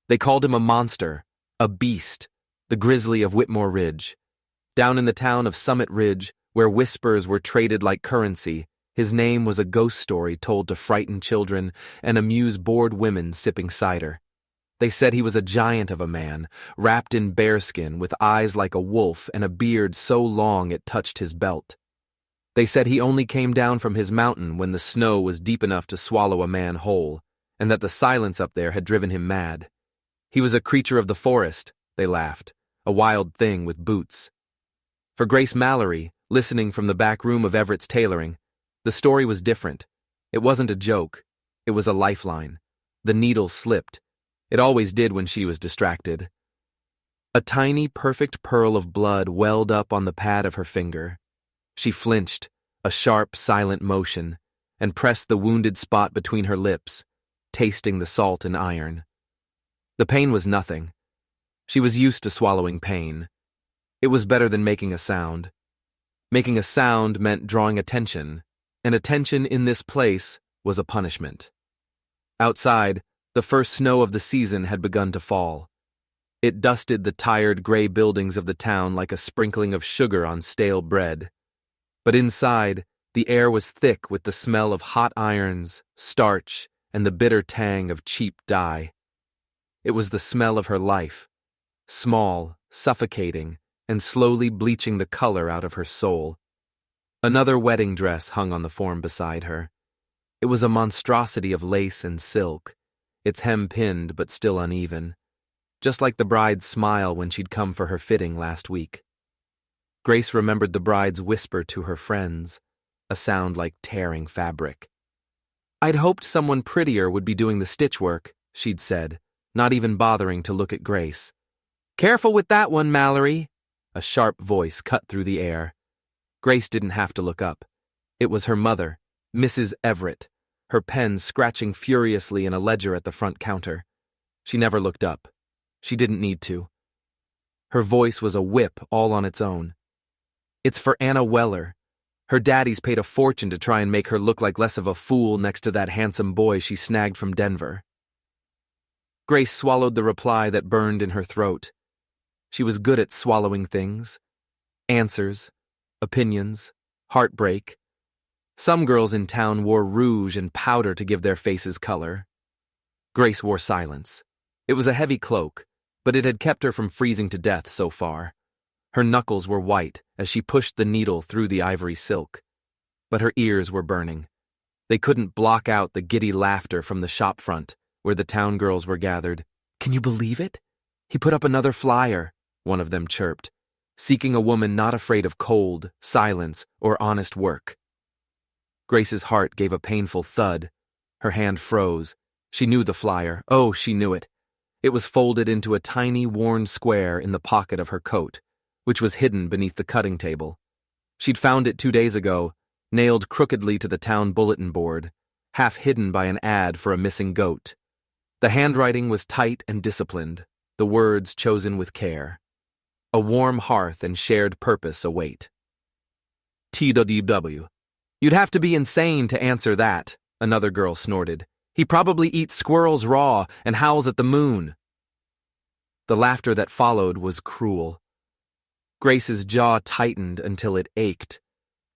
They called him a monster, a beast, the Grizzly of Whitmore Ridge. Down in the town of Summit Ridge, where whispers were traded like currency, his name was a ghost story told to frighten children and amuse bored women sipping cider. They said he was a giant of a man, wrapped in bearskin with eyes like a wolf and a beard so long it touched his belt. They said he only came down from his mountain when the snow was deep enough to swallow a man whole, and that the silence up there had driven him mad. He was a creature of the forest, they laughed, a wild thing with boots. For Grace Mallory, listening from the back room of Everett's tailoring, the story was different. It wasn't a joke. It was a lifeline. The needle slipped. It always did when she was distracted. A tiny, perfect pearl of blood welled up on the pad of her finger. She flinched, a sharp, silent motion, and pressed the wounded spot between her lips, tasting the salt and iron. The pain was nothing. She was used to swallowing pain. It was better than making a sound. Making a sound meant drawing attention, and attention in this place was a punishment. Outside, the first snow of the season had begun to fall. It dusted the tired gray buildings of the town like a sprinkling of sugar on stale bread. But inside, the air was thick with the smell of hot irons, starch, and the bitter tang of cheap dye. It was the smell of her life, small, suffocating, and slowly bleaching the color out of her soul. Another wedding dress hung on the form beside her. It was a monstrosity of lace and silk, its hem pinned but still uneven, just like the bride's smile when she'd come for her fitting last week. Grace remembered the bride's whisper to her friends, a sound like tearing fabric. "I'd hoped someone prettier would be doing the stitch work," she'd said, not even bothering to look at Grace. "Careful with that one, Mallory," a sharp voice cut through the air. Grace didn't have to look up. It was her mother, Mrs. Everett, her pen scratching furiously in a ledger at the front counter. She never looked up. She didn't need to. Her voice was a whip all on its own. "It's for Anna Weller. Her daddy's paid a fortune to try and make her look like less of a fool next to that handsome boy she snagged from Denver." Grace swallowed the reply that burned in her throat. She was good at swallowing things. Answers, opinions, heartbreak. Some girls in town wore rouge and powder to give their faces color. Grace wore silence. It was a heavy cloak, but it had kept her from freezing to death so far. Her knuckles were white as she pushed the needle through the ivory silk. But her ears were burning. They couldn't block out the giddy laughter from the shop front, where the town girls were gathered. "Can you believe it? He put up another flyer," one of them chirped, seeking a woman not afraid of cold, silence, or honest work. Grace's heart gave a painful thud. Her hand froze. She knew the flyer. Oh, she knew it. It was folded into a tiny, worn square in the pocket of her coat, which was hidden beneath the cutting table. She'd found it 2 days ago, nailed crookedly to the town bulletin board, half hidden by an ad for a missing goat. The handwriting was tight and disciplined, the words chosen with care. A warm hearth and shared purpose await. TWW. "You'd have to be insane to answer that," another girl snorted. "He probably eats squirrels raw and howls at the moon." The laughter that followed was cruel. Grace's jaw tightened until it ached.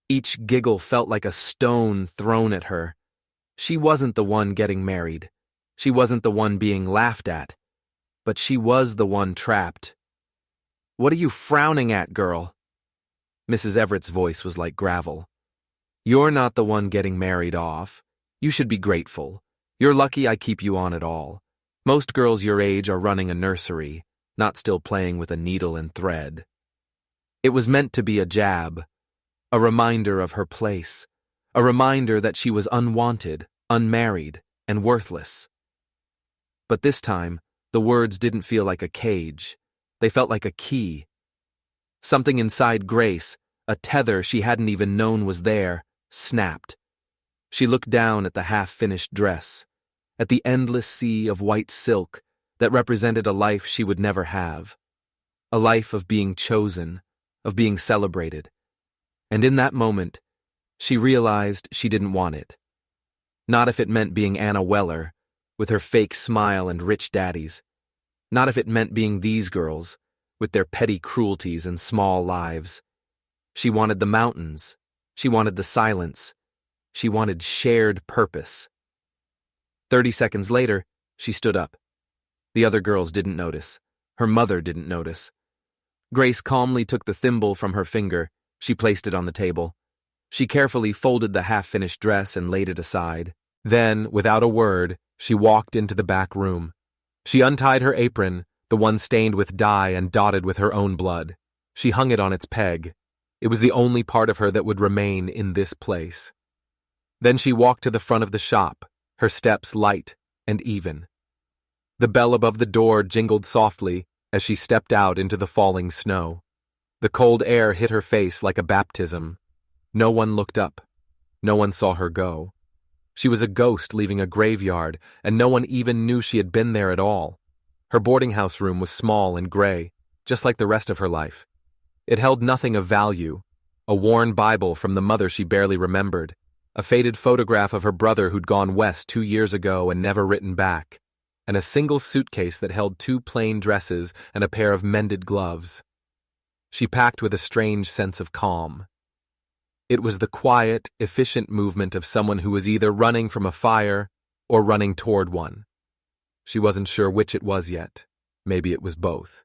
Each giggle felt like a stone thrown at her. She wasn't the one getting married. She wasn't the one being laughed at. But she was the one trapped. "What are you frowning at, girl?" Mrs. Everett's voice was like gravel. "You're not the one getting married off. You should be grateful. You're lucky I keep you on at all. Most girls your age are running a nursery, not still playing with a needle and thread." It was meant to be a jab, a reminder of her place, a reminder that she was unwanted, unmarried, and worthless. But this time, the words didn't feel like a cage. They felt like a key. Something inside Grace, a tether she hadn't even known was there, snapped. She looked down at the half-finished dress, at the endless sea of white silk that represented a life she would never have, a life of being chosen, of being celebrated. And in that moment, she realized she didn't want it. Not if it meant being Anna Weller, with her fake smile and rich daddies. Not if it meant being these girls, with their petty cruelties and small lives. She wanted the mountains. She wanted the silence. She wanted shared purpose. 30 seconds later, she stood up. The other girls didn't notice. Her mother didn't notice. Grace calmly took the thimble from her finger. She placed it on the table. She carefully folded the half-finished dress and laid it aside. Then, without a word, she walked into the back room. She untied her apron, the one stained with dye and dotted with her own blood. She hung it on its peg. It was the only part of her that would remain in this place. Then she walked to the front of the shop, her steps light and even. The bell above the door jingled softly as she stepped out into the falling snow. The cold air hit her face like a baptism. No one looked up. No one saw her go. She was a ghost leaving a graveyard, and no one even knew she had been there at all. Her boarding house room was small and gray, just like the rest of her life. It held nothing of value: a worn Bible from the mother she barely remembered, a faded photograph of her brother who'd gone west 2 years ago and never written back, and a single suitcase that held 2 plain dresses and a pair of mended gloves. She packed with a strange sense of calm. It was the quiet, efficient movement of someone who was either running from a fire or running toward one. She wasn't sure which it was yet. Maybe it was both.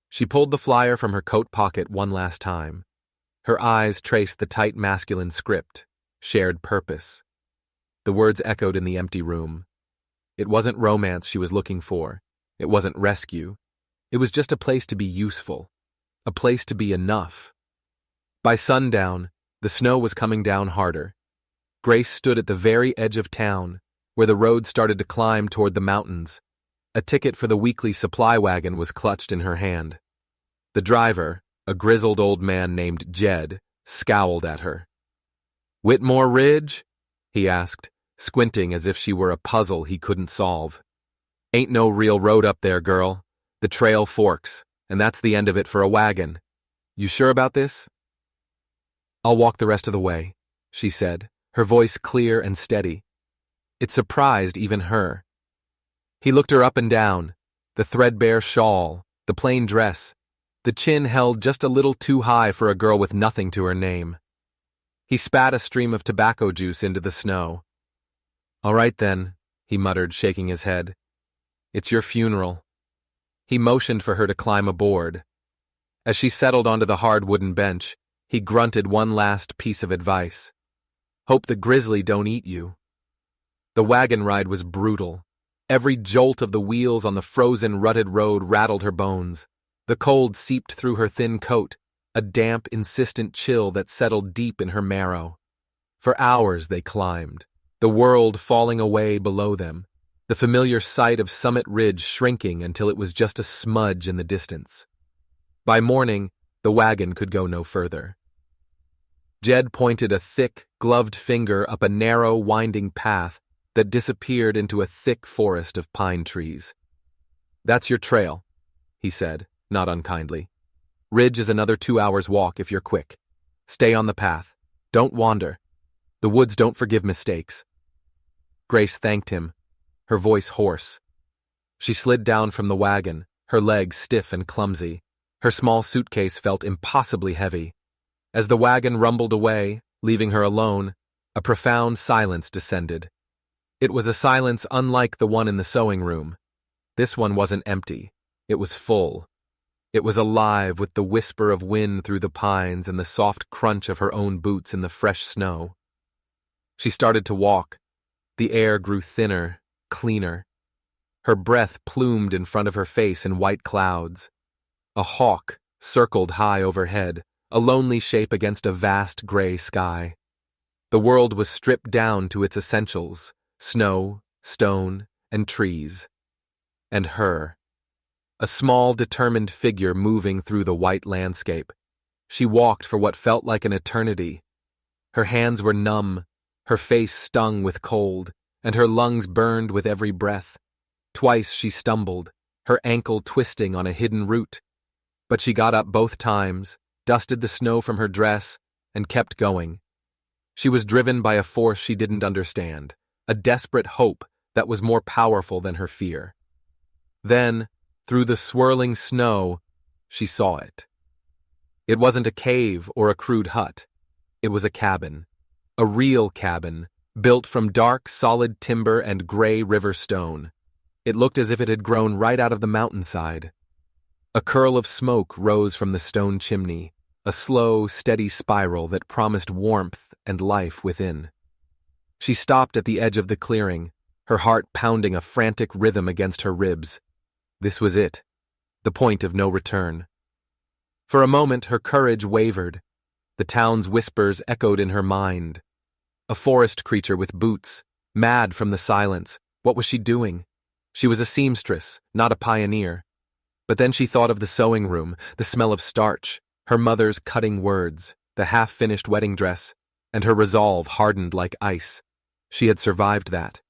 She pulled the flyer from her coat pocket one last time. Her eyes traced the tight masculine script: shared purpose. The words echoed in the empty room. It wasn't romance she was looking for. It wasn't rescue. It was just a place to be useful. A place to be enough. By sundown, the snow was coming down harder. Grace stood at the very edge of town, where the road started to climb toward the mountains. A ticket for the weekly supply wagon was clutched in her hand. The driver, a grizzled old man named Jed, scowled at her. "Whitmore Ridge?" he asked, squinting as if she were a puzzle he couldn't solve. "Ain't no real road up there, girl. The trail forks, and that's the end of it for a wagon. You sure about this?" "I'll walk the rest of the way," she said, her voice clear and steady. It surprised even her. He looked her up and down: the threadbare shawl, the plain dress, the chin held just a little too high for a girl with nothing to her name. He spat a stream of tobacco juice into the snow. "All right then," he muttered, shaking his head. "It's your funeral." He motioned for her to climb aboard. As she settled onto the hard wooden bench, he grunted one last piece of advice: "Hope the grizzly don't eat you." The wagon ride was brutal. Every jolt of the wheels on the frozen, rutted road rattled her bones. The cold seeped through her thin coat, a damp, insistent chill that settled deep in her marrow. For hours they climbed, the world falling away below them, the familiar sight of Summit Ridge shrinking until it was just a smudge in the distance. By morning, the wagon could go no further. Jed pointed a thick, gloved finger up a narrow, winding path that disappeared into a thick forest of pine trees. "That's your trail," he said, not unkindly. "Ridge is another 2 hours' walk if you're quick. Stay on the path. Don't wander. The woods don't forgive mistakes." Grace thanked him, her voice hoarse. She slid down from the wagon, her legs stiff and clumsy. Her small suitcase felt impossibly heavy. As the wagon rumbled away, leaving her alone, a profound silence descended. It was a silence unlike the one in the sewing room. This one wasn't empty. It was full. It was alive with the whisper of wind through the pines and the soft crunch of her own boots in the fresh snow. She started to walk. The air grew thinner, cleaner. Her breath plumed in front of her face in white clouds. A hawk circled high overhead, a lonely shape against a vast gray sky. The world was stripped down to its essentials: snow, stone, and trees. And her. A small, determined figure moving through the white landscape. She walked for what felt like an eternity. Her hands were numb, her face stung with cold, and her lungs burned with every breath. Twice she stumbled, her ankle twisting on a hidden root. But she got up both times, dusted the snow from her dress, and kept going. She was driven by a force she didn't understand, a desperate hope that was more powerful than her fear. Then, Through the swirling snow, she saw it. It wasn't a cave or a crude hut. It was a cabin. A real cabin, built from dark, solid timber and gray river stone. It looked as if it had grown right out of the mountainside. A curl of smoke rose from the stone chimney, a slow, steady spiral that promised warmth and life within. She stopped at the edge of the clearing, her heart pounding a frantic rhythm against her ribs. This was it, the point of no return. For a moment, her courage wavered. The town's whispers echoed in her mind. A forest creature with boots, mad from the silence. What was she doing? She was a seamstress, not a pioneer. But then she thought of the sewing room, the smell of starch, her mother's cutting words, the half-finished wedding dress, and her resolve hardened like ice. She had survived that.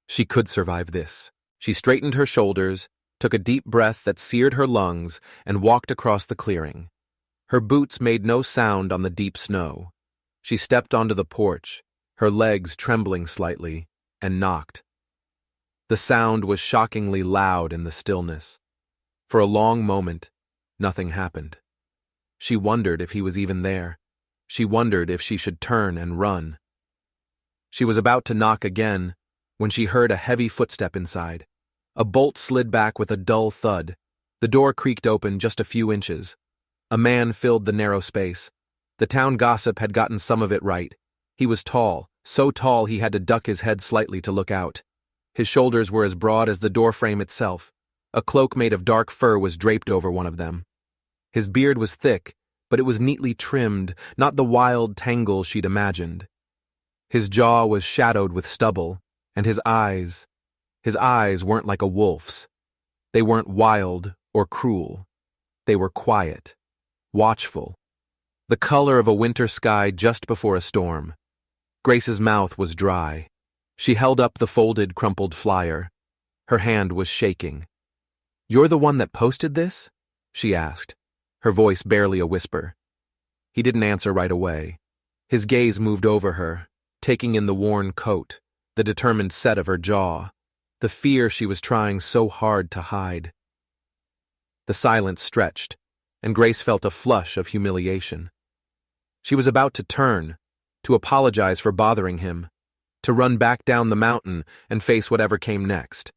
She could survive this. She straightened her shoulders, took a deep breath that seared her lungs, and walked across the clearing. Her boots made no sound on the deep snow. She stepped onto the porch, her legs trembling slightly, and knocked. The sound was shockingly loud in the stillness. For a long moment, nothing happened. She wondered if he was even there. She wondered if she should turn and run. She was about to knock again when she heard a heavy footstep inside. A bolt slid back with a dull thud. The door creaked open just a few inches. A man filled the narrow space. The town gossip had gotten some of it right. He was tall, so tall he had to duck his head slightly to look out. His shoulders were as broad as the doorframe itself. A cloak made of dark fur was draped over one of them. His beard was thick, but it was neatly trimmed, not the wild tangle she'd imagined. His jaw was shadowed with stubble, and his eyes weren't like a wolf's. They weren't wild or cruel. They were quiet, watchful, the color of a winter sky just before a storm. Grace's mouth was dry. She held up the folded, crumpled flyer. Her hand was shaking. "You're the one that posted this?" she asked, her voice barely a whisper. He didn't answer right away. His gaze moved over her, taking in the worn coat, the determined set of her jaw, the fear she was trying so hard to hide. The silence stretched, and Grace felt a flush of humiliation. She was about to turn, to apologize for bothering him, to run back down the mountain and face whatever came next.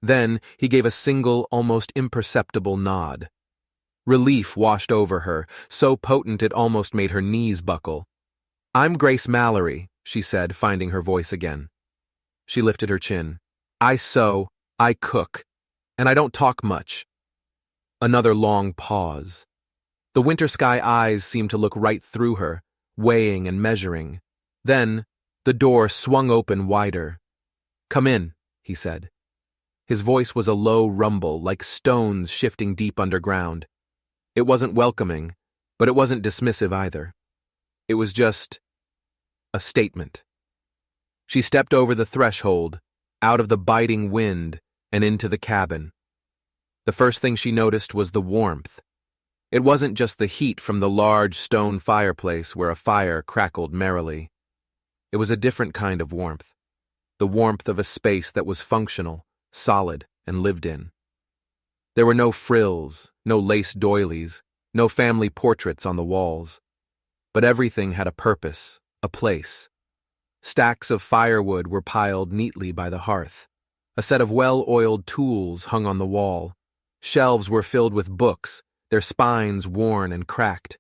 Then he gave a single, almost imperceptible nod. Relief washed over her, so potent it almost made her knees buckle. "I'm Grace Mallory," she said, finding her voice again. She lifted her chin. "I sew, I cook, and I don't talk much." Another long pause. The winter sky eyes seemed to look right through her, weighing and measuring. Then, the door swung open wider. "Come in," he said. His voice was a low rumble, like stones shifting deep underground. It wasn't welcoming, but it wasn't dismissive either. It was just a statement. She stepped over the threshold, out of the biting wind, and into the cabin. The first thing she noticed was the warmth. It wasn't just the heat from the large stone fireplace where a fire crackled merrily. It was a different kind of warmth, the warmth of a space that was functional, solid, and lived in. There were no frills, no lace doilies, no family portraits on the walls. But everything had a purpose, a place. Stacks of firewood were piled neatly by the hearth. A set of well-oiled tools hung on the wall. Shelves were filled with books, their spines worn and cracked.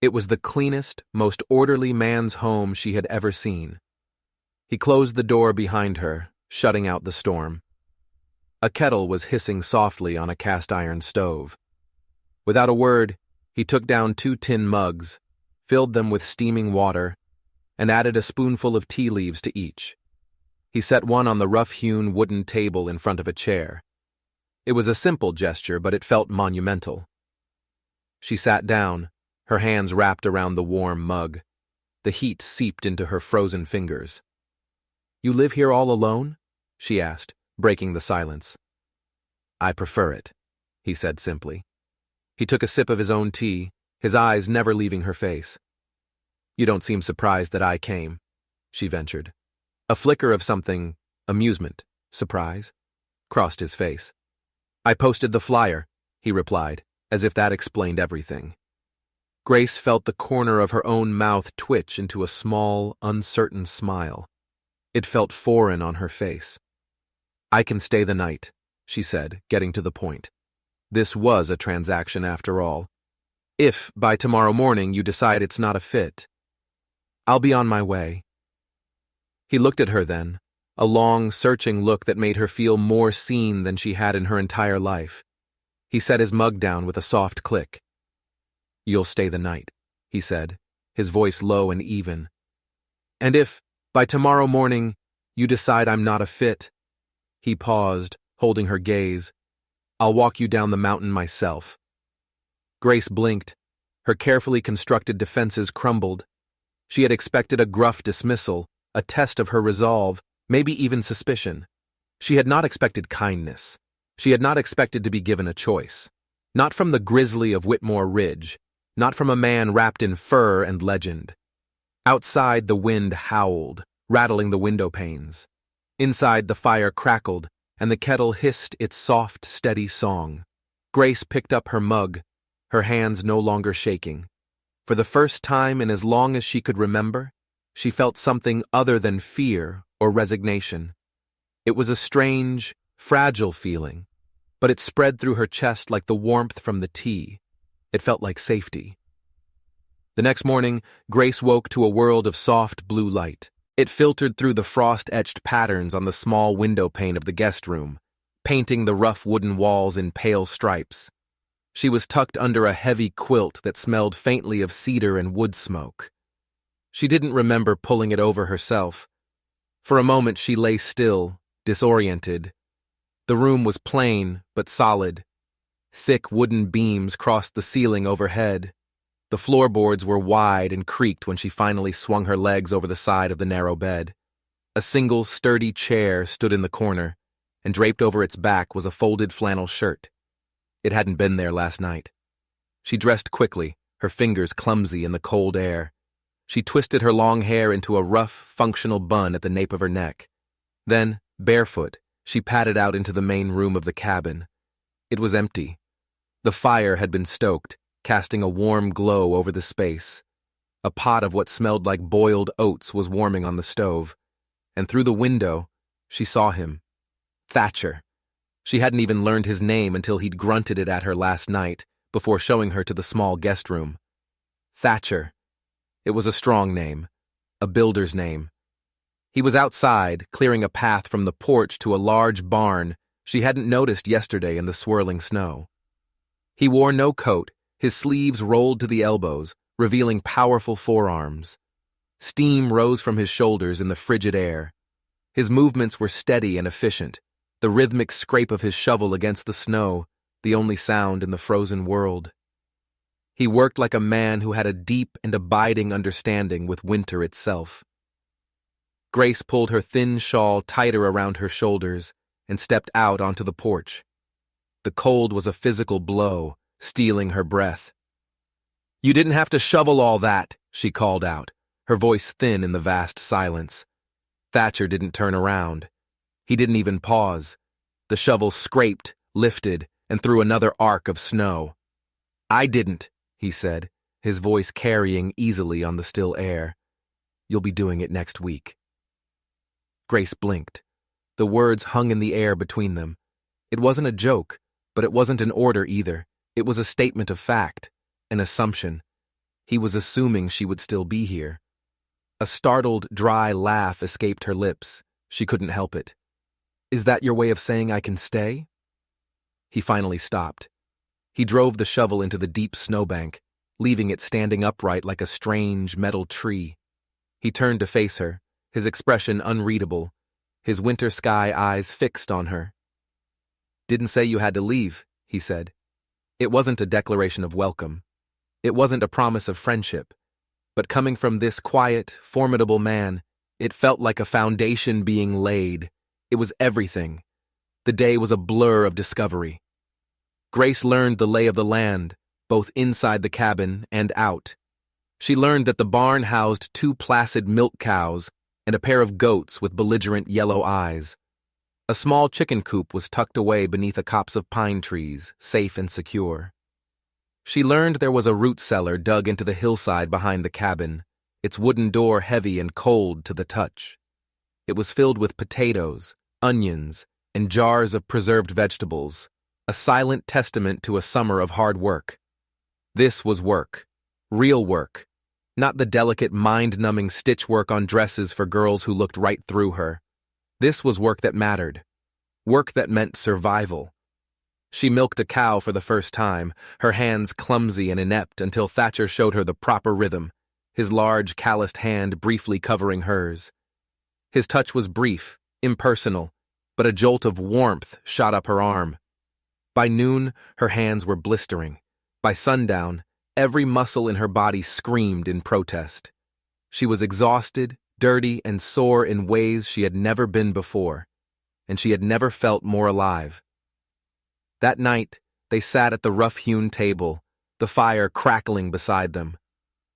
It was the cleanest, most orderly man's home she had ever seen. He closed the door behind her, shutting out the storm. A kettle was hissing softly on a cast-iron stove. Without a word, he took down 2 tin mugs, filled them with steaming water, and added a spoonful of tea leaves to each. He set one on the rough-hewn wooden table in front of a chair. It was a simple gesture, but it felt monumental. She sat down, her hands wrapped around the warm mug. The heat seeped into her frozen fingers. "You live here all alone?" she asked, breaking the silence. "I prefer it," he said simply. He took a sip of his own tea, his eyes never leaving her face. "You don't seem surprised that I came," she ventured. A flicker of something, amusement, surprise, crossed his face. I posted the flyer, he replied, as if that explained everything. Grace felt the corner of her own mouth twitch into a small, uncertain smile. It felt foreign on her face. I can stay the night, she said, getting to the point. This was a transaction after all. If, by tomorrow morning, you decide it's not a fit, I'll be on my way. He looked at her then, a long, searching look that made her feel more seen than she had in her entire life. He set his mug down with a soft click. You'll stay the night, he said, his voice low and even. And if, by tomorrow morning, you decide I'm not a fit, he paused, holding her gaze, I'll walk you down the mountain myself. Grace blinked. Her carefully constructed defenses crumbled. She had expected a gruff dismissal, a test of her resolve, maybe even suspicion. She had not expected kindness. She had not expected to be given a choice. Not from the Grizzly of Whitmore Ridge, not from a man wrapped in fur and legend. Outside, the wind howled, rattling the window panes. Inside, the fire crackled, and the kettle hissed its soft, steady song. Grace picked up her mug, her hands no longer shaking. For the first time in as long as she could remember, she felt something other than fear or resignation. It was a strange, fragile feeling, but it spread through her chest like the warmth from the tea. It felt like safety. The next morning, Grace woke to a world of soft blue light. It filtered through the frost-etched patterns on the small window pane of the guest room, painting the rough wooden walls in pale stripes. She was tucked under a heavy quilt that smelled faintly of cedar and wood smoke. She didn't remember pulling it over herself. For a moment she lay still, disoriented. The room was plain, but solid. Thick wooden beams crossed the ceiling overhead. The floorboards were wide and creaked when she finally swung her legs over the side of the narrow bed. A single sturdy chair stood in the corner, and draped over its back was a folded flannel shirt. It hadn't been there last night. She dressed quickly, her fingers clumsy in the cold air. She twisted her long hair into a rough, functional bun at the nape of her neck. Then, barefoot, she padded out into the main room of the cabin. It was empty. The fire had been stoked, casting a warm glow over the space. A pot of what smelled like boiled oats was warming on the stove, and through the window, she saw him. Thatcher. She hadn't even learned his name until he'd grunted it at her last night, before showing her to the small guest room. Thatcher. It was a strong name, a builder's name. He was outside, clearing a path from the porch to a large barn she hadn't noticed yesterday in the swirling snow. He wore no coat, his sleeves rolled to the elbows, revealing powerful forearms. Steam rose from his shoulders in the frigid air. His movements were steady and efficient, the rhythmic scrape of his shovel against the snow, the only sound in the frozen world. He worked like a man who had a deep and abiding understanding with winter itself. Grace pulled her thin shawl tighter around her shoulders and stepped out onto the porch. The cold was a physical blow, stealing her breath. "You didn't have to shovel all that," she called out, her voice thin in the vast silence. Thatcher didn't turn around. He didn't even pause. The shovel scraped, lifted, and threw another arc of snow. "I didn't," he said, his voice carrying easily on the still air. "You'll be doing it next week." Grace blinked. The words hung in the air between them. It wasn't a joke, but it wasn't an order either. It was a statement of fact, an assumption. He was assuming she would still be here. A startled, dry laugh escaped her lips. She couldn't help it. "Is that your way of saying I can stay?" He finally stopped. He drove the shovel into the deep snowbank, leaving it standing upright like a strange metal tree. He turned to face her, his expression unreadable, his winter sky eyes fixed on her. "Didn't say you had to leave," he said. It wasn't a declaration of welcome. It wasn't a promise of friendship. But coming from this quiet, formidable man, it felt like a foundation being laid. It was everything. The day was a blur of discovery. Grace learned the lay of the land, both inside the cabin and out. She learned that the barn housed 2 placid milk cows and a pair of goats with belligerent yellow eyes. A small chicken coop was tucked away beneath a copse of pine trees, safe and secure. She learned there was a root cellar dug into the hillside behind the cabin, its wooden door heavy and cold to the touch. It was filled with potatoes, onions, and jars of preserved vegetables, a silent testament to a summer of hard work. This was work, real work, not the delicate mind-numbing stitch work on dresses for girls who looked right through her. This was work that mattered, work that meant survival. She milked a cow for the first time, her hands clumsy and inept until Thatcher showed her the proper rhythm, his large, calloused hand briefly covering hers. His touch was brief, impersonal, but a jolt of warmth shot up her arm. By noon, her hands were blistering. By sundown, every muscle in her body screamed in protest. She was exhausted, dirty, and sore in ways she had never been before, and she had never felt more alive. That night, they sat at the rough-hewn table, the fire crackling beside them.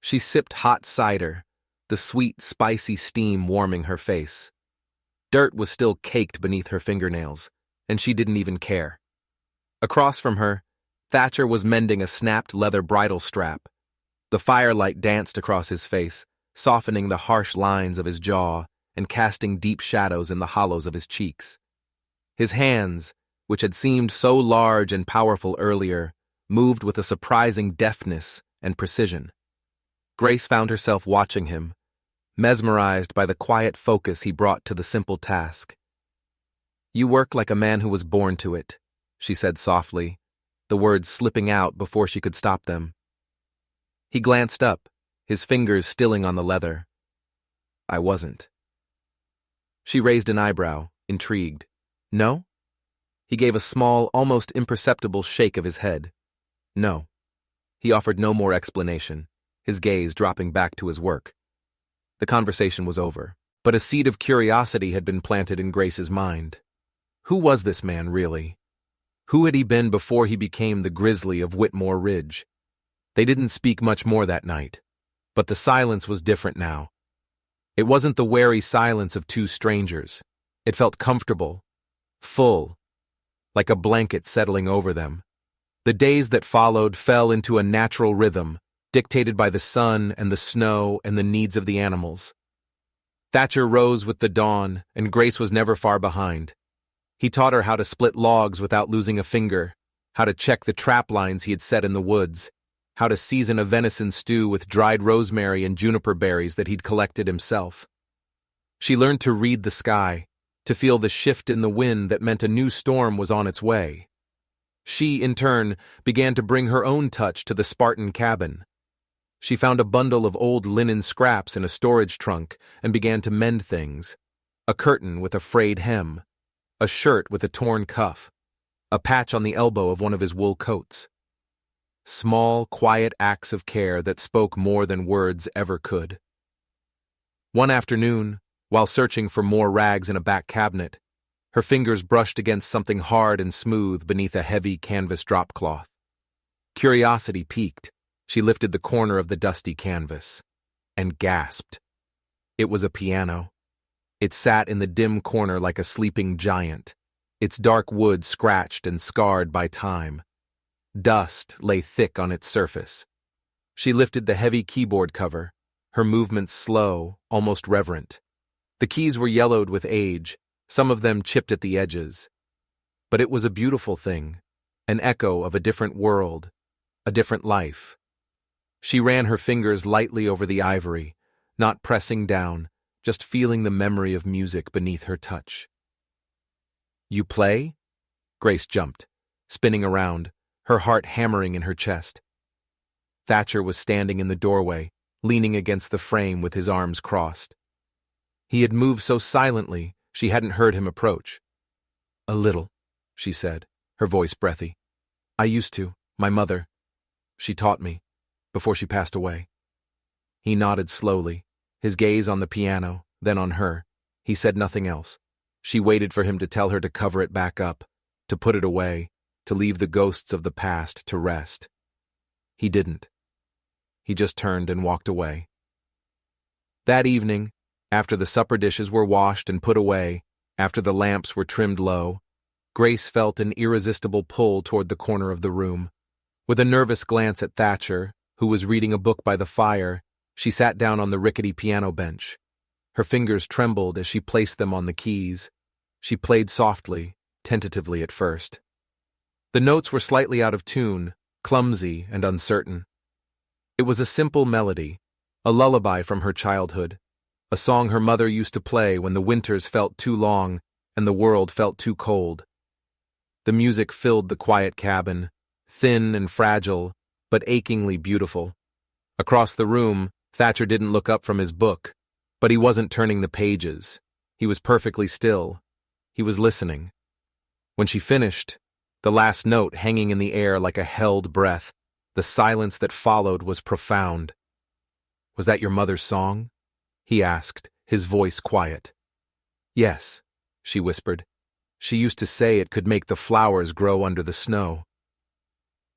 She sipped hot cider, the sweet, spicy steam warming her face. Dirt was still caked beneath her fingernails, and she didn't even care. Across from her, Thatcher was mending a snapped leather bridle strap. The firelight danced across his face, softening the harsh lines of his jaw and casting deep shadows in the hollows of his cheeks. His hands, which had seemed so large and powerful earlier, moved with a surprising deftness and precision. Grace found herself watching him, mesmerized by the quiet focus he brought to the simple task. "You work like a man who was born to it," she said softly, the words slipping out before she could stop them. He glanced up, his fingers stilling on the leather. "I wasn't." She raised an eyebrow, intrigued. "No?" He gave a small, almost imperceptible shake of his head. "No." He offered no more explanation, his gaze dropping back to his work. The conversation was over, but a seed of curiosity had been planted in Grace's mind. Who was this man, really? Who had he been before he became the Grizzly of Whitmore Ridge? They didn't speak much more that night, but the silence was different now. It wasn't the wary silence of two strangers. It felt comfortable, full, like a blanket settling over them. The days that followed fell into a natural rhythm, dictated by the sun and the snow and the needs of the animals. Thatcher rose with the dawn, and Grace was never far behind. He taught her how to split logs without losing a finger, how to check the trap lines he had set in the woods, how to season a venison stew with dried rosemary and juniper berries that he'd collected himself. She learned to read the sky, to feel the shift in the wind that meant a new storm was on its way. She, in turn, began to bring her own touch to the Spartan cabin. She found a bundle of old linen scraps in a storage trunk and began to mend things. A curtain with a frayed hem, a shirt with a torn cuff, a patch on the elbow of one of his wool coats. Small, quiet acts of care that spoke more than words ever could. One afternoon, while searching for more rags in a back cabinet, her fingers brushed against something hard and smooth beneath a heavy canvas dropcloth. Curiosity piqued. She lifted the corner of the dusty canvas and gasped. It was a piano. It sat in the dim corner like a sleeping giant, its dark wood scratched and scarred by time. Dust lay thick on its surface. She lifted the heavy keyboard cover, her movements slow, almost reverent. The keys were yellowed with age, some of them chipped at the edges. But it was a beautiful thing, an echo of a different world, a different life. She ran her fingers lightly over the ivory, not pressing down, just feeling the memory of music beneath her touch. "You play?" Grace jumped, spinning around, her heart hammering in her chest. Thatcher was standing in the doorway, leaning against the frame with his arms crossed. He had moved so silently, she hadn't heard him approach. "A little," she said, her voice breathy. "I used to, my mother. She taught me, before she passed away." He nodded slowly, his gaze on the piano, then on her. He said nothing else. She waited for him to tell her to cover it back up, to put it away, to leave the ghosts of the past to rest. He didn't. He just turned and walked away. That evening, after the supper dishes were washed and put away, After the lamps were trimmed low, Grace felt an irresistible pull toward the corner of the room. With a nervous glance at Thatcher, who was reading a book by the fire, she sat down on the rickety piano bench. Her fingers trembled as she placed them on the keys. She played softly, tentatively at first. The notes were slightly out of tune, clumsy and uncertain. It was a simple melody, a lullaby from her childhood, a song her mother used to play when the winters felt too long and the world felt too cold. The music filled the quiet cabin, thin and fragile, but achingly beautiful. Across the room, Thatcher didn't look up from his book, but he wasn't turning the pages. He was perfectly still. He was listening. When she finished, the last note hanging in the air like a held breath, the silence that followed was profound. "Was that your mother's song?" he asked, his voice quiet. "Yes," she whispered. "She used to say it could make the flowers grow under the snow."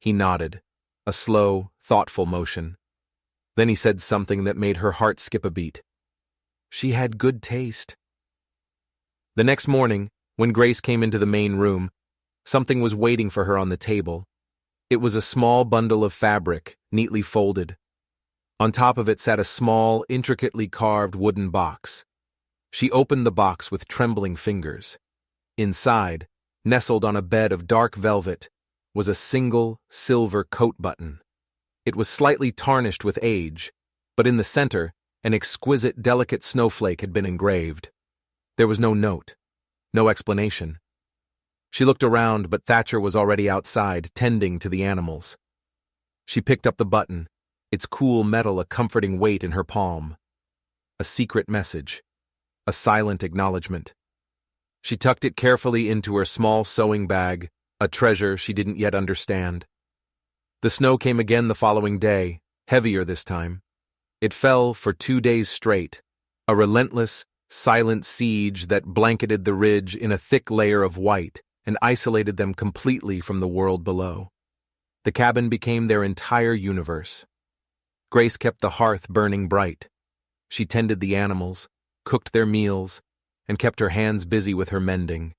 He nodded, a slow, thoughtful motion. Then he said something that made her heart skip a beat. "She had good taste." The next morning, when Grace came into the main room, something was waiting for her on the table. It was a small bundle of fabric, neatly folded. On top of it sat a small, intricately carved wooden box. She opened the box with trembling fingers. Inside, nestled on a bed of dark velvet, was a single, silver coat button. It was slightly tarnished with age, but in the center, an exquisite, delicate snowflake had been engraved. There was no note, no explanation. She looked around, but Thatcher was already outside, tending to the animals. She picked up the button, its cool metal a comforting weight in her palm. A secret message, a silent acknowledgement. She tucked it carefully into her small sewing bag, a treasure she didn't yet understand. The snow came again the following day, heavier this time. It fell for 2 days straight, a relentless, silent siege that blanketed the ridge in a thick layer of white and isolated them completely from the world below. The cabin became their entire universe. Grace kept the hearth burning bright. She tended the animals, cooked their meals, and kept her hands busy with her mending.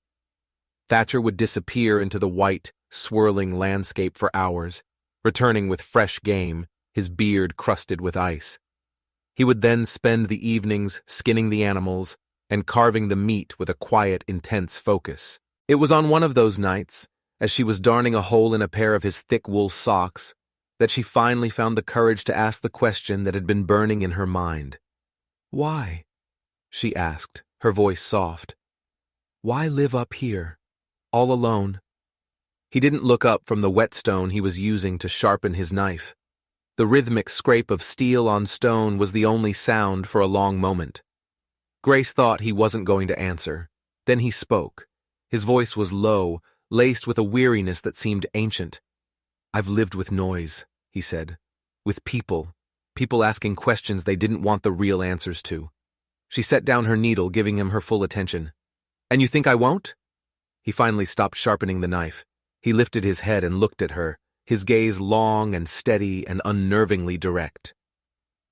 Thatcher would disappear into the white, swirling landscape for hours, returning with fresh game, his beard crusted with ice. He would then spend the evenings skinning the animals and carving the meat with a quiet, intense focus. It was on one of those nights, as she was darning a hole in a pair of his thick wool socks, that she finally found the courage to ask the question that had been burning in her mind. "Why?" she asked, her voice soft. "Why live up here, all alone?" He didn't look up from the whetstone he was using to sharpen his knife. The rhythmic scrape of steel on stone was the only sound for a long moment. Grace thought he wasn't going to answer. Then he spoke. His voice was low, laced with a weariness that seemed ancient. "I've lived with noise," he said. "With people asking questions they didn't want the real answers to." She set down her needle, giving him her full attention. "And you think I won't?" He finally stopped sharpening the knife. He lifted his head and looked at her, his gaze long and steady and unnervingly direct.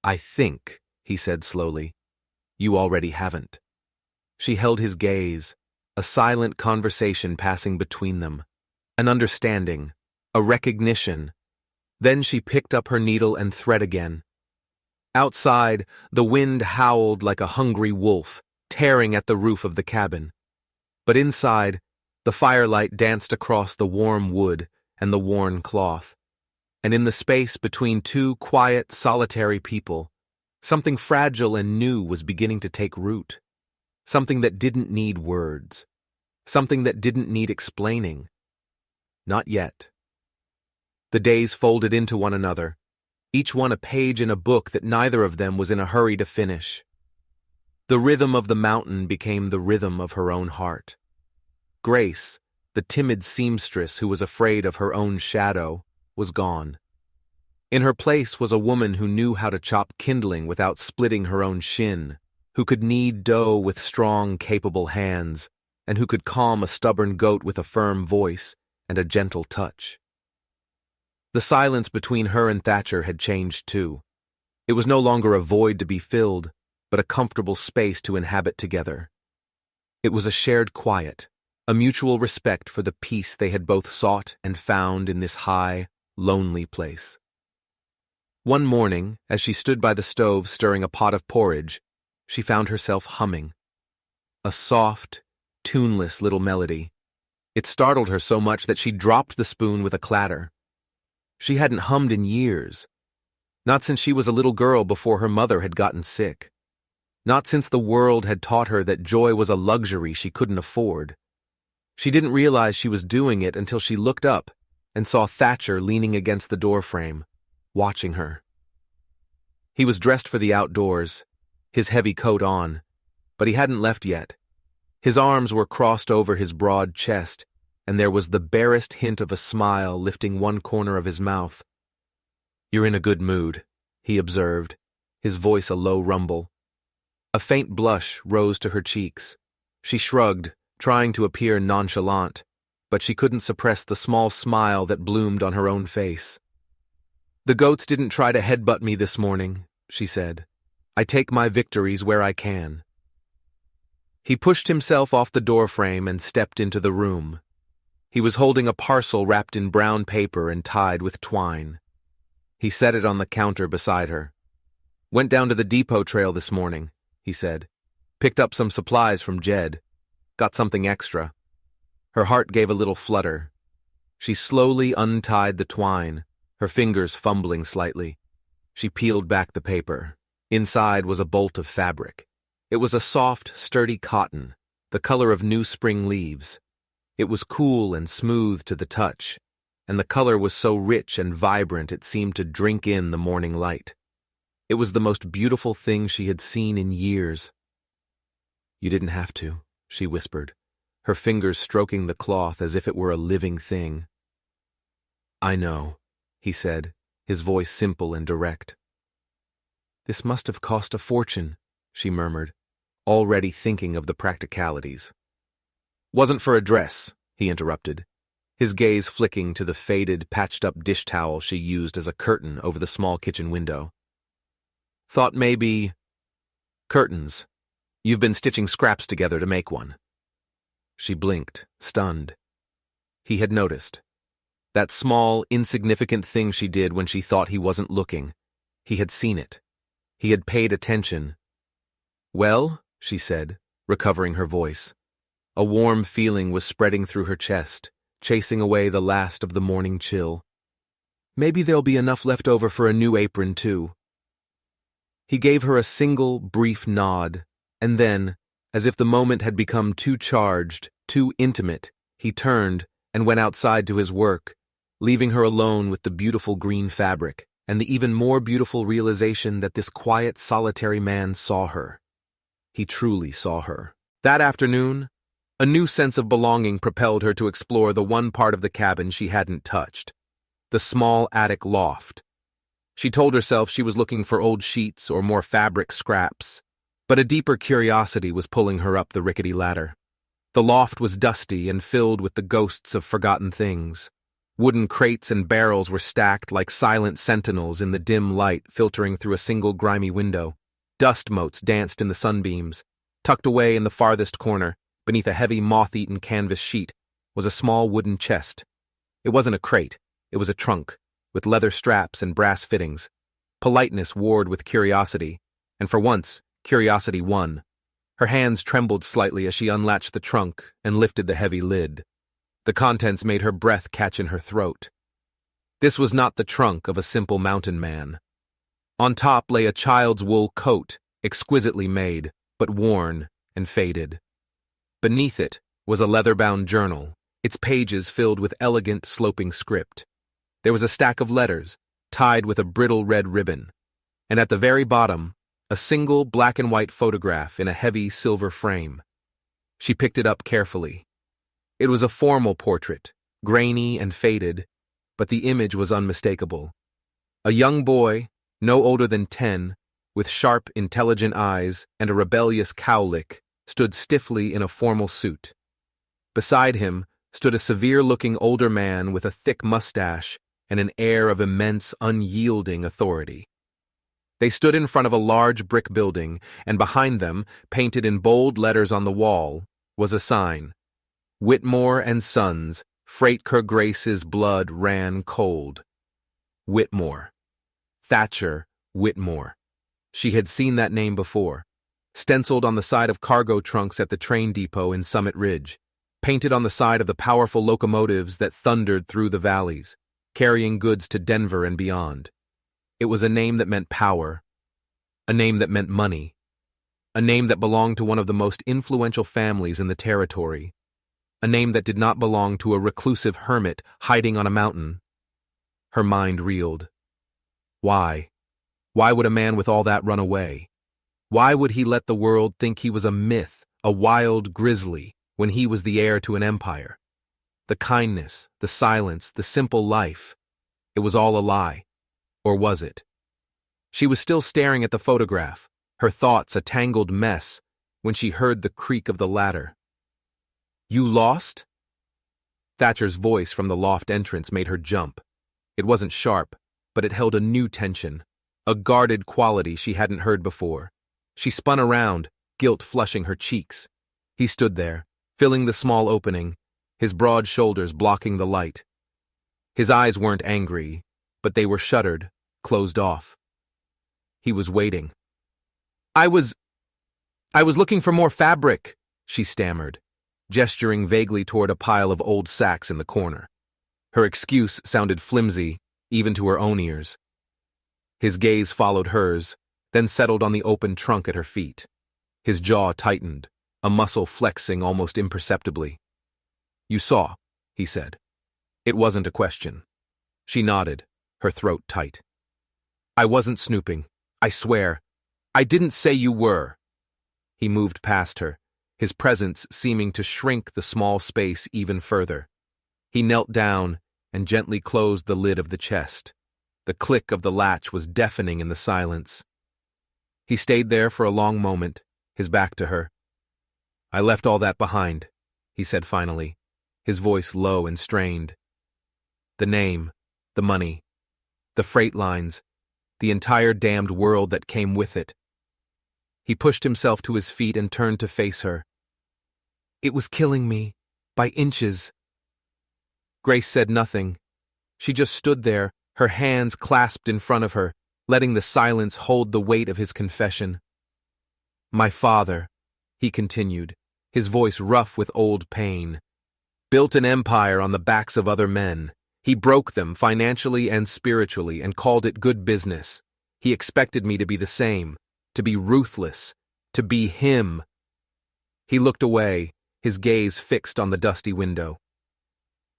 "I think," he said slowly, "you already haven't." She held his gaze, a silent conversation passing between them, an understanding, a recognition. Then she picked up her needle and thread again. Outside, the wind howled like a hungry wolf, tearing at the roof of the cabin. But inside, the firelight danced across the warm wood and the worn cloth. And in the space between two quiet, solitary people, something fragile and new was beginning to take root. Something that didn't need words. Something that didn't need explaining. Not yet. The days folded into one another, each one a page in a book that neither of them was in a hurry to finish. The rhythm of the mountain became the rhythm of her own heart. Grace, the timid seamstress who was afraid of her own shadow, was gone. In her place was a woman who knew how to chop kindling without splitting her own shin, who could knead dough with strong, capable hands, and who could calm a stubborn goat with a firm voice and a gentle touch. The silence between her and Thatcher had changed too. It was no longer a void to be filled, but a comfortable space to inhabit together. It was a shared quiet, a mutual respect for the peace they had both sought and found in this high, lonely place. One morning, as she stood by the stove stirring a pot of porridge, she found herself humming. A soft, tuneless little melody. It startled her so much that she dropped the spoon with a clatter. She hadn't hummed in years. Not since she was a little girl before her mother had gotten sick. Not since the world had taught her that joy was a luxury she couldn't afford. She didn't realize she was doing it until she looked up and saw Thatcher leaning against the doorframe, watching her. He was dressed for the outdoors, his heavy coat on, but he hadn't left yet. His arms were crossed over his broad chest, and there was the barest hint of a smile lifting one corner of his mouth. "You're in a good mood," he observed, his voice a low rumble. A faint blush rose to her cheeks. She shrugged, trying to appear nonchalant, but she couldn't suppress the small smile that bloomed on her own face. "The goats didn't try to headbutt me this morning," she said. "I take my victories where I can." He pushed himself off the doorframe and stepped into the room. He was holding a parcel wrapped in brown paper and tied with twine. He set it on the counter beside her. "Went down to the depot trail this morning," he said. "Picked up some supplies from Jed. Got something extra." Her heart gave a little flutter. She slowly untied the twine, her fingers fumbling slightly. She peeled back the paper. Inside was a bolt of fabric. It was a soft, sturdy cotton, the color of new spring leaves. It was cool and smooth to the touch, and the color was so rich and vibrant it seemed to drink in the morning light. It was the most beautiful thing she had seen in years. "You didn't have to," she whispered, her fingers stroking the cloth as if it were a living thing. "I know," he said, his voice simple and direct. "This must have cost a fortune," she murmured, already thinking of the practicalities. "Wasn't for a dress," he interrupted, his gaze flicking to the faded, patched-up dish towel she used as a curtain over the small kitchen window. "Thought maybe... curtains. You've been stitching scraps together to make one." She blinked, stunned. He had noticed. That small, insignificant thing she did when she thought he wasn't looking. He had seen it. He had paid attention. "Well," she said, recovering her voice. A warm feeling was spreading through her chest, chasing away the last of the morning chill. "Maybe there'll be enough left over for a new apron, too." He gave her a single, brief nod, and then, as if the moment had become too charged, too intimate, he turned and went outside to his work, leaving her alone with the beautiful green fabric and the even more beautiful realization that this quiet, solitary man saw her. He truly saw her. That afternoon, a new sense of belonging propelled her to explore the one part of the cabin she hadn't touched, the small attic loft. She told herself she was looking for old sheets or more fabric scraps, but a deeper curiosity was pulling her up the rickety ladder. The loft was dusty and filled with the ghosts of forgotten things. Wooden crates and barrels were stacked like silent sentinels in the dim light filtering through a single grimy window. Dust motes danced in the sunbeams. Tucked away in the farthest corner, beneath a heavy moth-eaten canvas sheet, was a small wooden chest. It wasn't a crate, it was a trunk, with leather straps and brass fittings. Politeness warred with curiosity, and for once, curiosity won. Her hands trembled slightly as she unlatched the trunk and lifted the heavy lid. The contents made her breath catch in her throat. This was not the trunk of a simple mountain man. On top lay a child's wool coat, exquisitely made, but worn and faded. Beneath it was a leather-bound journal, its pages filled with elegant, sloping script. There was a stack of letters, tied with a brittle red ribbon, and at the very bottom, a single black-and-white photograph in a heavy silver frame. She picked it up carefully. It was a formal portrait, grainy and faded, but the image was unmistakable. A young boy, no older than 10, with sharp, intelligent eyes and a rebellious cowlick, stood stiffly in a formal suit. Beside him stood a severe-looking older man with a thick mustache and an air of immense, unyielding authority. They stood in front of a large brick building, and behind them, painted in bold letters on the wall, was a sign. Whitmore and Sons, Freightker Grace's blood ran cold. Whitmore. Thatcher Whitmore. She had seen that name before, stenciled on the side of cargo trunks at the train depot in Summit Ridge, painted on the side of the powerful locomotives that thundered through the valleys, carrying goods to Denver and beyond. It was a name that meant power, a name that meant money, a name that belonged to one of the most influential families in the territory, a name that did not belong to a reclusive hermit hiding on a mountain. Her mind reeled. Why? Why would a man with all that run away? Why would he let the world think he was a myth, a wild grizzly, when he was the heir to an empire? The kindness, the silence, the simple life. It was all a lie. Or was it? She was still staring at the photograph, her thoughts a tangled mess, when she heard the creak of the ladder. You lost? Thatcher's voice from the loft entrance made her jump. It wasn't sharp, but it held a new tension, a guarded quality she hadn't heard before. She spun around, guilt flushing her cheeks. He stood there, filling the small opening, his broad shoulders blocking the light. His eyes weren't angry, but they were shuttered, closed off. He was waiting. I was looking for more fabric, she stammered, gesturing vaguely toward a pile of old sacks in the corner. Her excuse sounded flimsy, even to her own ears. His gaze followed hers, then settled on the open trunk at her feet. His jaw tightened, a muscle flexing almost imperceptibly. You saw, he said. It wasn't a question. She nodded, her throat tight. I wasn't snooping, I swear. I didn't say you were. He moved past her, his presence seeming to shrink the small space even further. He knelt down and gently closed the lid of the chest. The click of the latch was deafening in the silence. He stayed there for a long moment, his back to her. I left all that behind, he said finally, his voice low and strained. The name, the money, the freight lines, the entire damned world that came with it. He pushed himself to his feet and turned to face her. It was killing me, by inches. Grace said nothing. She just stood there, her hands clasped in front of her, letting the silence hold the weight of his confession. My father, he continued, his voice rough with old pain, built an empire on the backs of other men. He broke them financially and spiritually and called it good business. He expected me to be the same, to be ruthless, to be him. He looked away, his gaze fixed on the dusty window.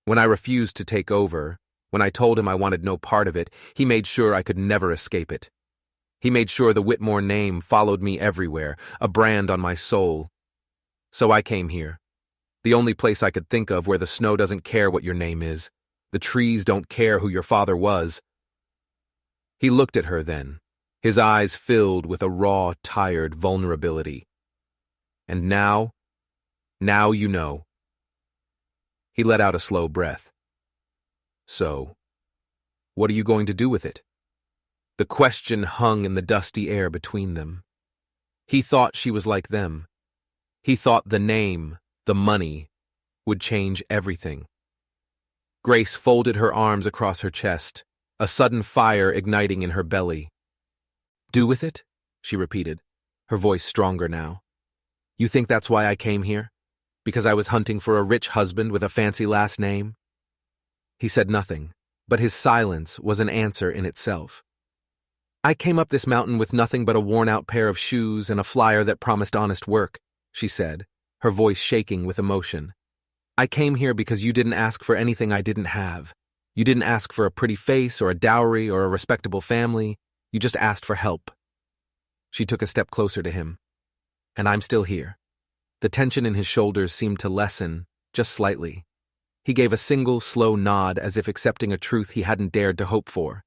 When I refused to take over, when I told him I wanted no part of it, he made sure I could never escape it. He made sure the Whitmore name followed me everywhere, a brand on my soul. So I came here. The only place I could think of where the snow doesn't care what your name is. The trees don't care who your father was. He looked at her then, his eyes filled with a raw, tired vulnerability. And now you know. He let out a slow breath. So, what are you going to do with it? The question hung in the dusty air between them. He thought she was like them. He thought the name, the money, would change everything. Grace folded her arms across her chest, a sudden fire igniting in her belly. Do with it? She repeated, her voice stronger now. You think that's why I came here? Because I was hunting for a rich husband with a fancy last name? He said nothing, but his silence was an answer in itself. I came up this mountain with nothing but a worn-out pair of shoes and a flyer that promised honest work, she said, her voice shaking with emotion. I came here because you didn't ask for anything I didn't have. You didn't ask for a pretty face or a dowry or a respectable family. You just asked for help. She took a step closer to him. And I'm still here. The tension in his shoulders seemed to lessen, just slightly. He gave a single, slow nod as if accepting a truth he hadn't dared to hope for.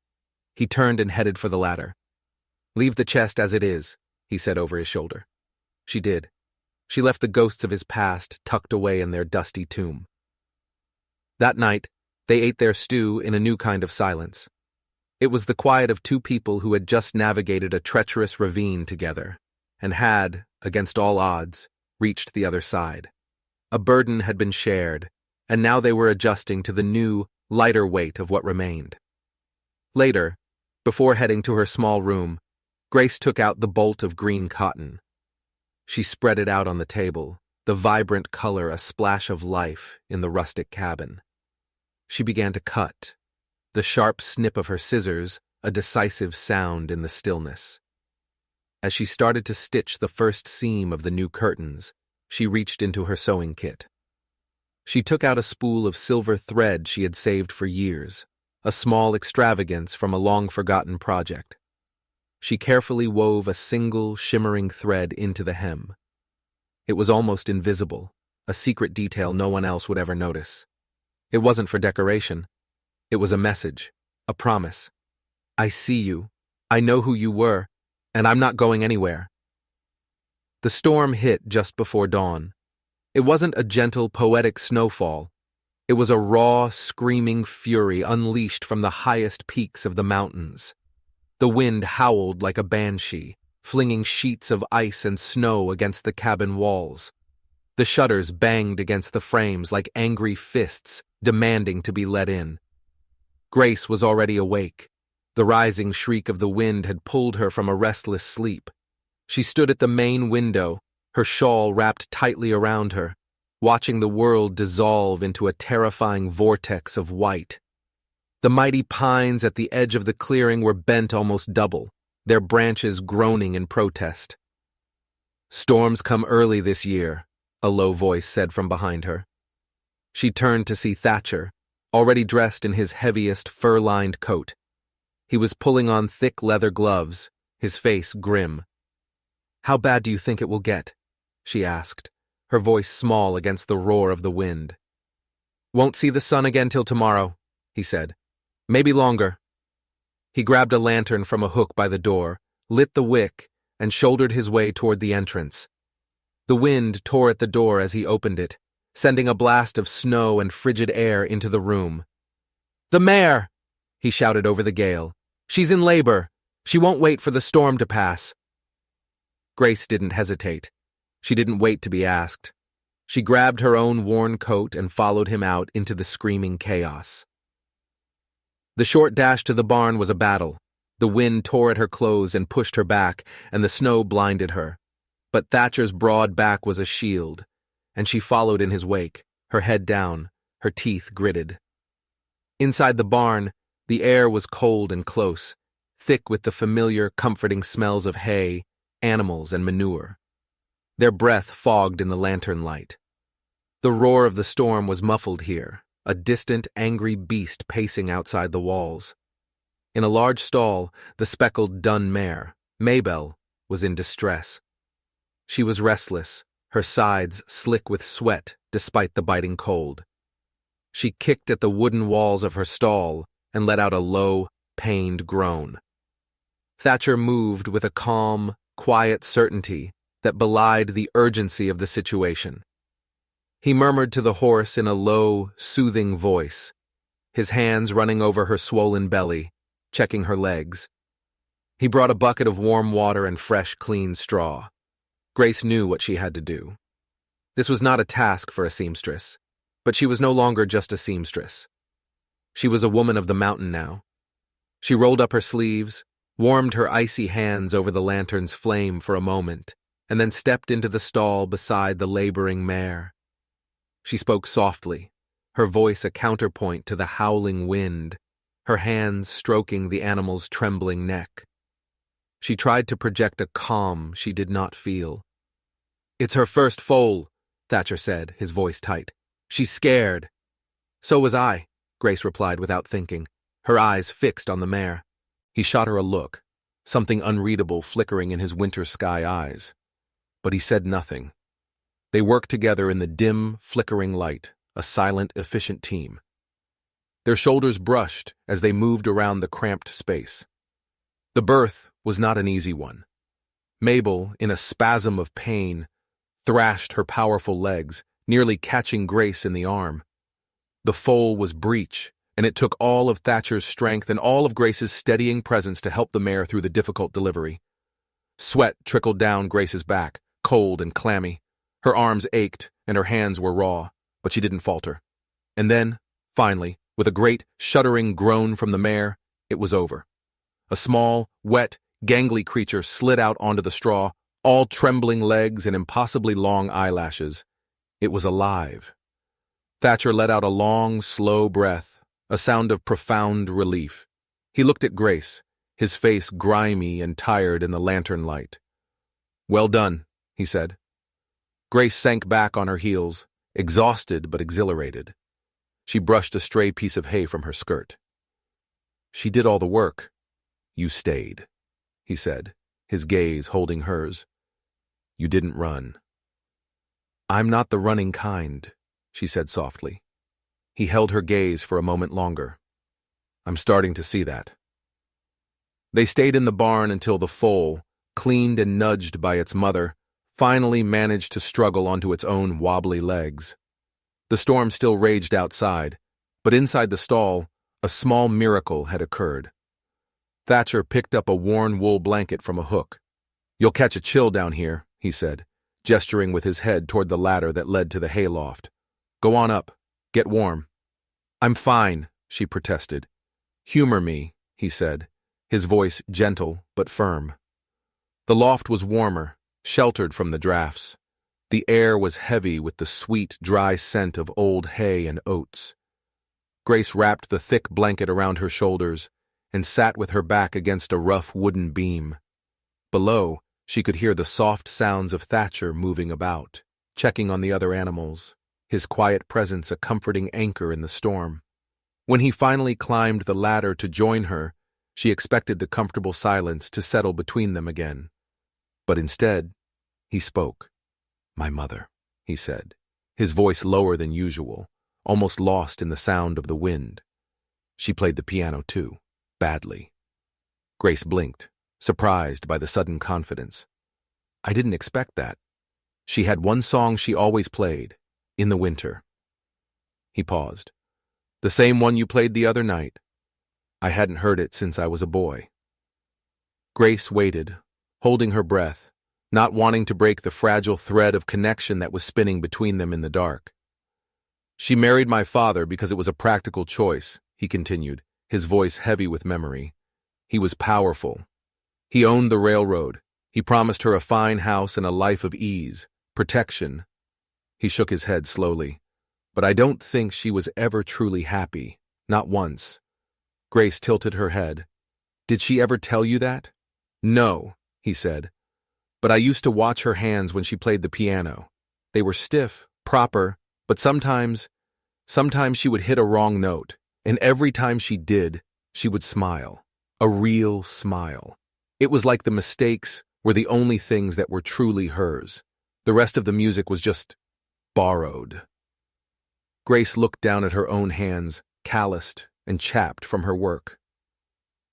He turned and headed for the ladder. Leave the chest as it is, he said over his shoulder. She did. She left the ghosts of his past tucked away in their dusty tomb. That night, they ate their stew in a new kind of silence. It was the quiet of two people who had just navigated a treacherous ravine together, and had, against all odds, reached the other side. A burden had been shared, and now they were adjusting to the new, lighter weight of what remained. Later, before heading to her small room, Grace took out the bolt of green cotton. She spread it out on the table, the vibrant color a splash of life in the rustic cabin. She began to cut, the sharp snip of her scissors a decisive sound in the stillness. As she started to stitch the first seam of the new curtains, she reached into her sewing kit. She took out a spool of silver thread she had saved for years, a small extravagance from a long-forgotten project. She carefully wove a single, shimmering thread into the hem. It was almost invisible, a secret detail no one else would ever notice. It wasn't for decoration. It was a message, a promise. I see you. I know who you were, and I'm not going anywhere. The storm hit just before dawn. It wasn't a gentle, poetic snowfall. It was a raw, screaming fury unleashed from the highest peaks of the mountains. The wind howled like a banshee, flinging sheets of ice and snow against the cabin walls. The shutters banged against the frames like angry fists, demanding to be let in. Grace was already awake. The rising shriek of the wind had pulled her from a restless sleep. She stood at the main window, her shawl wrapped tightly around her, watching the world dissolve into a terrifying vortex of white. The mighty pines at the edge of the clearing were bent almost double, their branches groaning in protest. "Storms come early this year," a low voice said from behind her. She turned to see Thatcher, already dressed in his heaviest fur-lined coat. He was pulling on thick leather gloves, his face grim. "How bad do you think it will get?" she asked, her voice small against the roar of the wind. "Won't see the sun again till tomorrow," he said. "Maybe longer." He grabbed a lantern from a hook by the door, lit the wick, and shouldered his way toward the entrance. The wind tore at the door as he opened it, sending a blast of snow and frigid air into the room. "The mare!" he shouted over the gale. "She's in labor. She won't wait for the storm to pass." Grace didn't hesitate. She didn't wait to be asked. She grabbed her own worn coat and followed him out into the screaming chaos. The short dash to the barn was a battle. The wind tore at her clothes and pushed her back, and the snow blinded her. But Thatcher's broad back was a shield, and she followed in his wake, her head down, her teeth gritted. Inside the barn, the air was cold and close, thick with the familiar, comforting smells of hay, animals, and manure. Their breath fogged in the lantern light. The roar of the storm was muffled here, a distant, angry beast pacing outside the walls. In a large stall, the speckled dun mare, Maybelle, was in distress. She was restless, her sides slick with sweat despite the biting cold. She kicked at the wooden walls of her stall and let out a low, pained groan. Thatcher moved with a calm, quiet certainty that belied the urgency of the situation. He murmured to the horse in a low, soothing voice, his hands running over her swollen belly, checking her legs. He brought a bucket of warm water and fresh, clean straw. Grace knew what she had to do. This was not a task for a seamstress, but she was no longer just a seamstress. She was a woman of the mountain now. She rolled up her sleeves, warmed her icy hands over the lantern's flame for a moment, and then stepped into the stall beside the laboring mare. She spoke softly, her voice a counterpoint to the howling wind, her hands stroking the animal's trembling neck. She tried to project a calm she did not feel. "It's her first foal," Thatcher said, his voice tight. "She's scared." "So was I," Grace replied without thinking, her eyes fixed on the mare. He shot her a look, something unreadable flickering in his winter sky eyes. But he said nothing. They worked together in the dim, flickering light, a silent, efficient team. Their shoulders brushed as they moved around the cramped space. The birth was not an easy one. Mabel, in a spasm of pain, thrashed her powerful legs, nearly catching Grace in the arm. The foal was breech, and it took all of Thatcher's strength and all of Grace's steadying presence to help the mare through the difficult delivery. Sweat trickled down Grace's back, cold and clammy. Her arms ached and her hands were raw, but she didn't falter. And then, finally, with a great, shuddering groan from the mare, it was over. A small, wet, gangly creature slid out onto the straw, all trembling legs and impossibly long eyelashes. It was alive. Thatcher let out a long, slow breath, a sound of profound relief. He looked at Grace, his face grimy and tired in the lantern light. "Well done," he said. Grace sank back on her heels, exhausted but exhilarated. She brushed a stray piece of hay from her skirt. "She did all the work. You stayed," he said, his gaze holding hers. "You didn't run." "I'm not the running kind," she said softly. He held her gaze for a moment longer. "I'm starting to see that." They stayed in the barn until the foal, cleaned and nudged by its mother, finally managed to struggle onto its own wobbly legs. The storm still raged outside, but inside the stall, a small miracle had occurred. Thatcher picked up a worn wool blanket from a hook. "You'll catch a chill down here," he said, gesturing with his head toward the ladder that led to the hayloft. "Go on up. Get warm." "I'm fine," she protested. "Humor me," he said, his voice gentle but firm. The loft was warmer, sheltered from the drafts. The air was heavy with the sweet, dry scent of old hay and oats. Grace wrapped the thick blanket around her shoulders and sat with her back against a rough wooden beam. Below, she could hear the soft sounds of Thatcher moving about, checking on the other animals, his quiet presence a comforting anchor in the storm. When he finally climbed the ladder to join her, she expected the comfortable silence to settle between them again. But instead, he spoke. "My mother," he said, his voice lower than usual, almost lost in the sound of the wind. "She played the piano too, badly." Grace blinked, surprised by the sudden confidence. "I didn't expect that. She had one song she always played, in the winter." He paused. "The same one you played the other night. I hadn't heard it since I was a boy." Grace waited, holding her breath, not wanting to break the fragile thread of connection that was spinning between them in the dark. "She married my father because it was a practical choice," he continued, his voice heavy with memory. "He was powerful. He owned the railroad. He promised her a fine house and a life of ease, protection." He shook his head slowly. "But I don't think she was ever truly happy, not once." Grace tilted her head. "Did she ever tell you that?" "No," he said. "But I used to watch her hands when she played the piano. They were stiff, proper, but sometimes she would hit a wrong note, and every time she did, she would smile. A real smile. It was like the mistakes were the only things that were truly hers. The rest of the music was just borrowed." Grace looked down at her own hands, calloused and chapped from her work.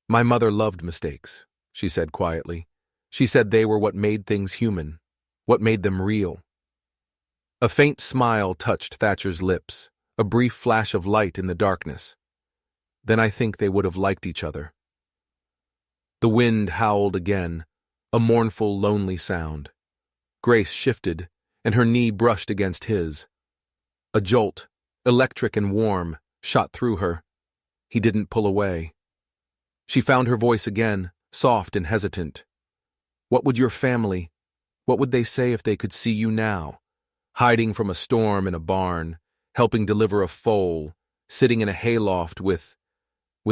"My mother loved mistakes," she said quietly. "She said they were what made things human, what made them real." A faint smile touched Thatcher's lips, a brief flash of light in the darkness. "Then I think they would have liked each other." The wind howled again, a mournful, lonely sound. Grace shifted, and her knee brushed against his. A jolt, electric and warm, shot through her. He didn't pull away. She found her voice again, soft and hesitant. "What would what would they say if they could see you now? Hiding from a storm in a barn, helping deliver a foal, sitting in a hayloft with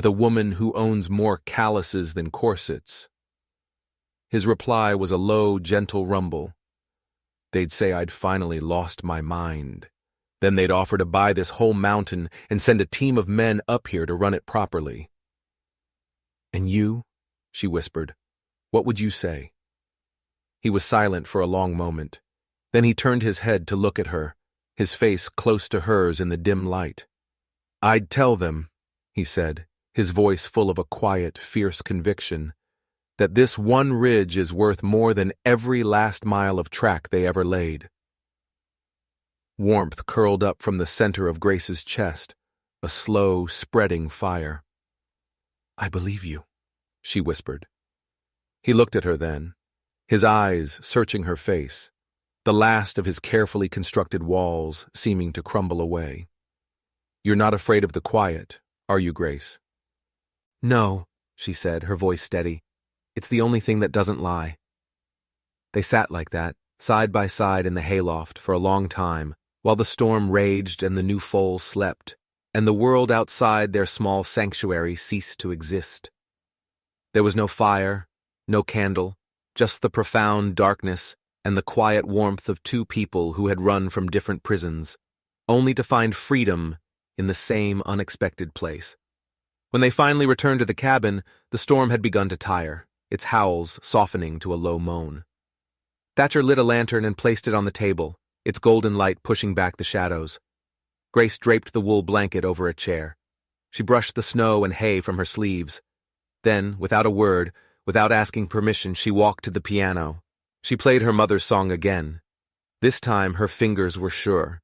a woman who owns more calluses than corsets." His reply was a low, gentle rumble. "They'd say I'd finally lost my mind. Then they'd offer to buy this whole mountain and send a team of men up here to run it properly." "And you?" she whispered. "What would you say?" He was silent for a long moment. Then he turned his head to look at her, his face close to hers in the dim light. "I'd tell them," he said, his voice full of a quiet, fierce conviction, "that this one ridge is worth more than every last mile of track they ever laid." Warmth curled up from the center of Grace's chest, a slow, spreading fire. "I believe you," she whispered. He looked at her then, his eyes searching her face. the last of his carefully constructed walls seeming to crumble away. "You're not afraid of the quiet, are you, Grace?" "No," she said, her voice steady. "It's the only thing that doesn't lie." They sat like that, side by side in the hayloft for a long time, while the storm raged and the new foal slept, and the world outside their small sanctuary ceased to exist. There was no fire, no candle, just the profound darkness and the quiet warmth of two people who had run from different prisons, only to find freedom in the same unexpected place. When they finally returned to the cabin, the storm had begun to tire, its howls softening to a low moan. Thatcher lit a lantern and placed it on the table, its golden light pushing back the shadows. Grace draped the wool blanket over a chair. She brushed the snow and hay from her sleeves. Then, without a word, without asking permission, she walked to the piano. She played her mother's song again. This time her fingers were sure.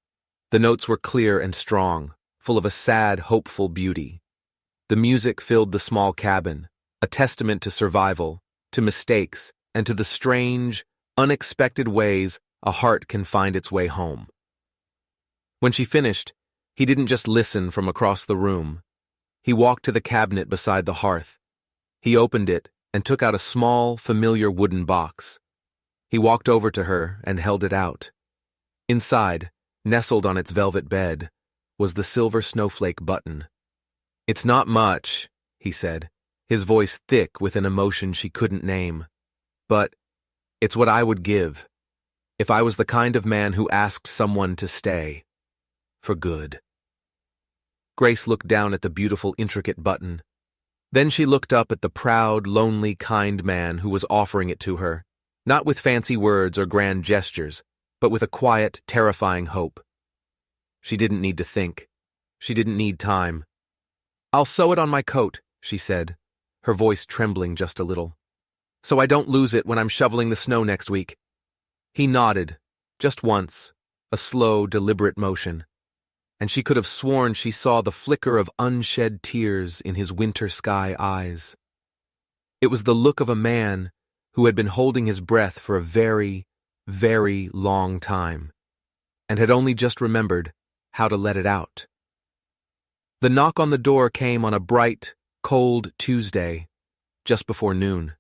The notes were clear and strong, full of a sad, hopeful beauty. The music filled the small cabin, a testament to survival, to mistakes, and to the strange, unexpected ways a heart can find its way home. When she finished, he didn't just listen from across the room. He walked to the cabinet beside the hearth. He opened it and took out a small, familiar wooden box. He walked over to her and held it out. Inside, nestled on its velvet bed, was the silver snowflake button. "It's not much," he said, his voice thick with an emotion she couldn't name. "But it's what I would give if I was the kind of man who asked someone to stay. For good." Grace looked down at the beautiful, intricate button. Then she looked up at the proud, lonely, kind man who was offering it to her, not with fancy words or grand gestures, but with a quiet, terrifying hope. She didn't need to think. She didn't need time. "I'll sew it on my coat," she said, her voice trembling just a little, "so I don't lose it when I'm shoveling the snow next week." He nodded, just once, a slow, deliberate motion, and she could have sworn she saw the flicker of unshed tears in his winter sky eyes. It was the look of a man who had been holding his breath for a very, very long time, and had only just remembered how to let it out. The knock on the door came on a bright, cold Tuesday, just before noon.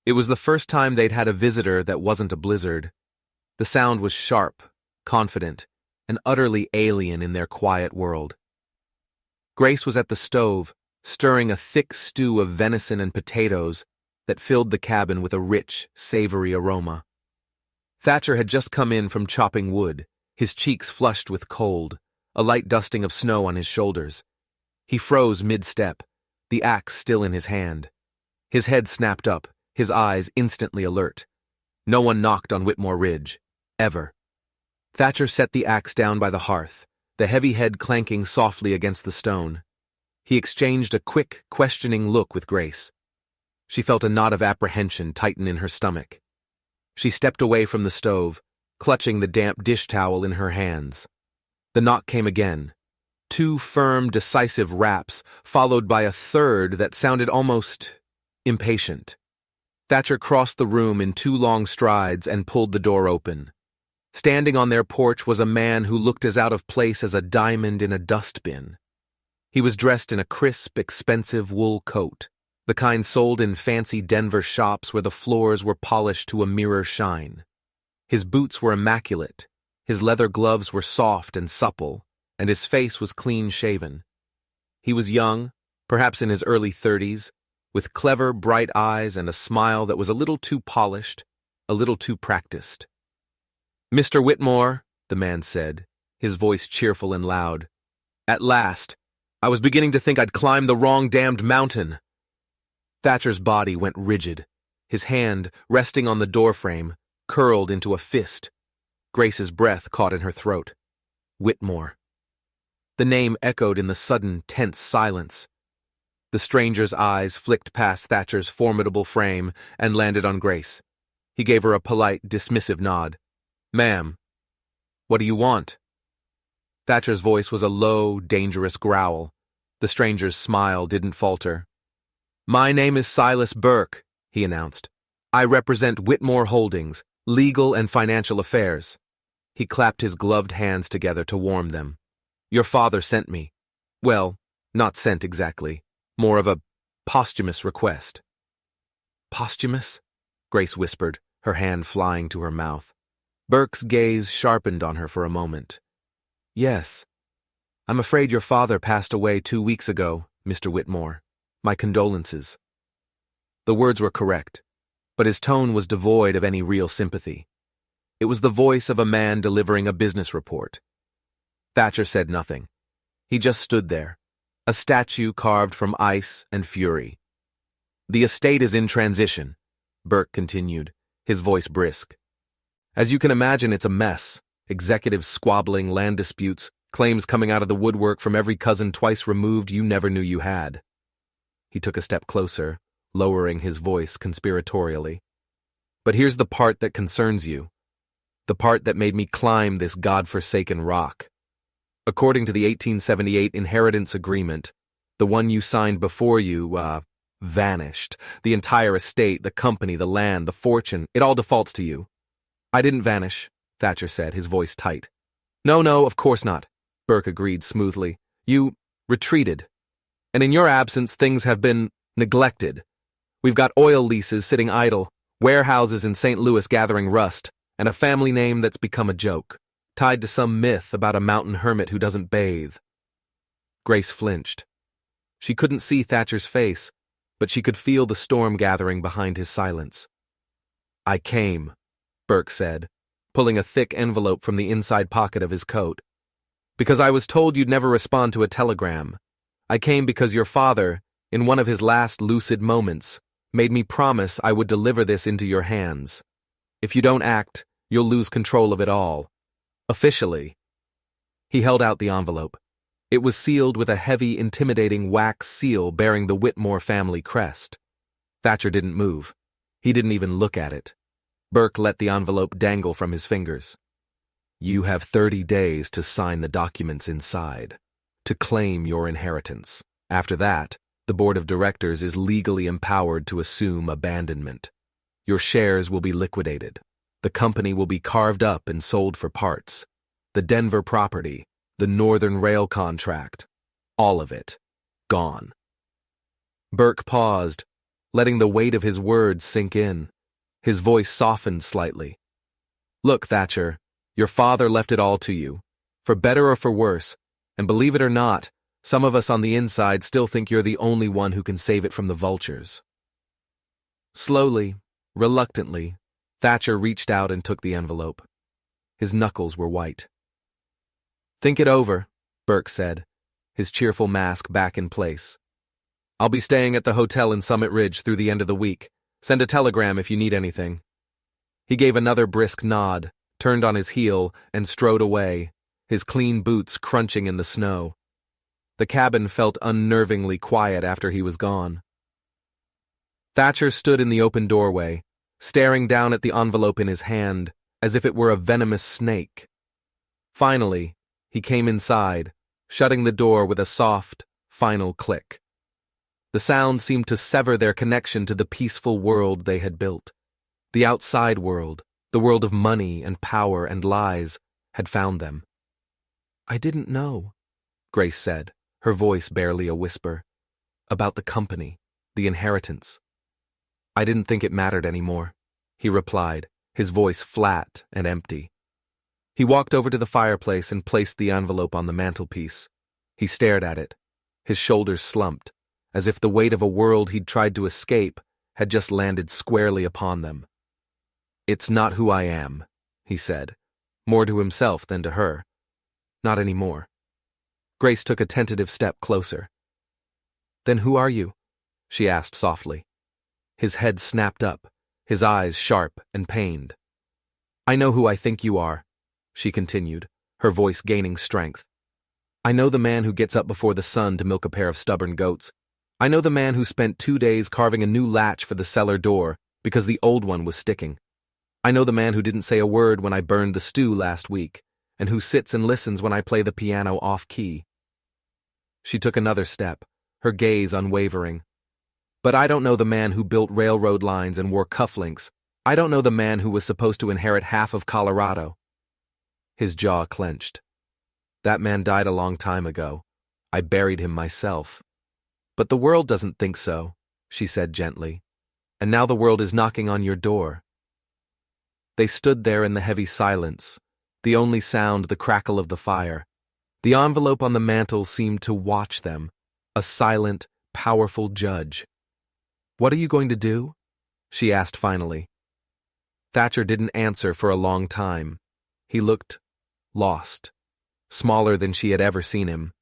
It was the first time they'd had a visitor that wasn't a blizzard. The sound was sharp, confident, and utterly alien in their quiet world. Grace was at the stove, stirring a thick stew of venison and potatoes that filled the cabin with a rich, savory aroma. Thatcher had just come in from chopping wood, his cheeks flushed with cold, a light dusting of snow on his shoulders. He froze mid-step, the axe still in his hand. His head snapped up, his eyes instantly alert. No one knocked on Whitmore Ridge, ever. Thatcher set the axe down by the hearth, the heavy head clanking softly against the stone. He exchanged a quick, questioning look with Grace. She felt a knot of apprehension tighten in her stomach. She stepped away from the stove, clutching the damp dish towel in her hands. The knock came again. 2 firm, decisive raps, followed by a third that sounded almost impatient. Thatcher crossed the room in 2 long strides and pulled the door open. Standing on their porch was a man who looked as out of place as a diamond in a dustbin. He was dressed in a crisp, expensive wool coat, the kind sold in fancy Denver shops where the floors were polished to a mirror shine. His boots were immaculate, his leather gloves were soft and supple, and his face was clean-shaven. He was young, perhaps in his early 30s, with clever, bright eyes and a smile that was a little too polished, a little too practiced. "Mr. Whitmore," the man said, his voice cheerful and loud. "At last. I was beginning to think I'd climbed the wrong damned mountain." Thatcher's body went rigid, his hand, resting on the doorframe, curled into a fist. Grace's breath caught in her throat. Whitmore. The name echoed in the sudden, tense silence. The stranger's eyes flicked past Thatcher's formidable frame and landed on Grace. He gave her a polite, dismissive nod. "Ma'am, what do you want?" Thatcher's voice was a low, dangerous growl. The stranger's smile didn't falter. "My name is Silas Burke," he announced. "I represent Whitmore Holdings, Legal and financial affairs. He clapped his gloved hands together to warm them. Your father sent me. Well, not sent exactly. More of a posthumous request. Posthumous? Grace whispered, her hand flying to her mouth. Burke's gaze sharpened on her for a moment. Yes. I'm afraid your father passed away 2 weeks ago, Mr. Whitmore. My condolences. The words were correct, but his tone was devoid of any real sympathy. It was the voice of a man delivering a business report. Thatcher said nothing. He just stood there, a statue carved from ice and fury. The estate is in transition, Burke continued, his voice brisk. As you can imagine, it's a mess. Executives squabbling, land disputes, claims coming out of the woodwork from every cousin twice removed you never knew you had. He took a step closer, lowering his voice conspiratorially. But here's the part that concerns you. The part that made me climb this godforsaken rock. According to the 1878 inheritance agreement, the one you signed before you, vanished. The entire estate, the company, the land, the fortune, it all defaults to you. I didn't vanish, Thatcher said, his voice tight. No, of course not, Burke agreed smoothly. You retreated. And in your absence, things have been neglected. We've got oil leases sitting idle, warehouses in St. Louis gathering rust, and a family name that's become a joke, tied to some myth about a mountain hermit who doesn't bathe. Grace flinched. She couldn't see Thatcher's face, but she could feel the storm gathering behind his silence. I came, Burke said, pulling a thick envelope from the inside pocket of his coat. Because I was told you'd never respond to a telegram. I came because your father, in one of his last lucid moments, made me promise I would deliver this into your hands. If you don't act, you'll lose control of it all. Officially. He held out the envelope. It was sealed with a heavy, intimidating wax seal bearing the Whitmore family crest. Thatcher didn't move. He didn't even look at it. Burke let the envelope dangle from his fingers. You have 30 days to sign the documents inside, to claim your inheritance. After that, the board of directors is legally empowered to assume abandonment. Your shares will be liquidated. The company will be carved up and sold for parts. The Denver property, the Northern Rail contract, all of it, gone. Burke paused, letting the weight of his words sink in. His voice softened slightly. Look, Thatcher, your father left it all to you, for better or for worse, and believe it or not, some of us on the inside still think you're the only one who can save it from the vultures. Slowly, reluctantly, Thatcher reached out and took the envelope. His knuckles were white. Think it over, Burke said, his cheerful mask back in place. I'll be staying at the hotel in Summit Ridge through the end of the week. Send a telegram if you need anything. He gave another brisk nod, turned on his heel, and strode away, his clean boots crunching in the snow. The cabin felt unnervingly quiet after he was gone. Thatcher stood in the open doorway, staring down at the envelope in his hand, as if it were a venomous snake. Finally, he came inside, shutting the door with a soft, final click. The sound seemed to sever their connection to the peaceful world they had built. The outside world, the world of money and power and lies, had found them. I didn't know, Grace said, her voice barely a whisper, about the company, the inheritance. I didn't think it mattered anymore, he replied, his voice flat and empty. He walked over to the fireplace and placed the envelope on the mantelpiece. He stared at it. His shoulders slumped, as if the weight of a world he'd tried to escape had just landed squarely upon them. It's not who I am, he said, more to himself than to her. Not anymore. Grace took a tentative step closer. Then who are you? She asked softly. His head snapped up, his eyes sharp and pained. I know who I think you are, she continued, her voice gaining strength. I know the man who gets up before the sun to milk a pair of stubborn goats. I know the man who spent 2 days carving a new latch for the cellar door because the old one was sticking. I know the man who didn't say a word when I burned the stew last week, and who sits and listens when I play the piano off-key. She took another step, her gaze unwavering. But I don't know the man who built railroad lines and wore cufflinks, I don't know the man who was supposed to inherit half of Colorado. His jaw clenched. That man died a long time ago. I buried him myself. But the world doesn't think so, she said gently. And now the world is knocking on your door. They stood there in the heavy silence, the only sound the crackle of the fire. The envelope on the mantel seemed to watch them, a silent, powerful judge. What are you going to do? She asked finally. Thatcher didn't answer for a long time. He looked lost, smaller than she had ever seen him.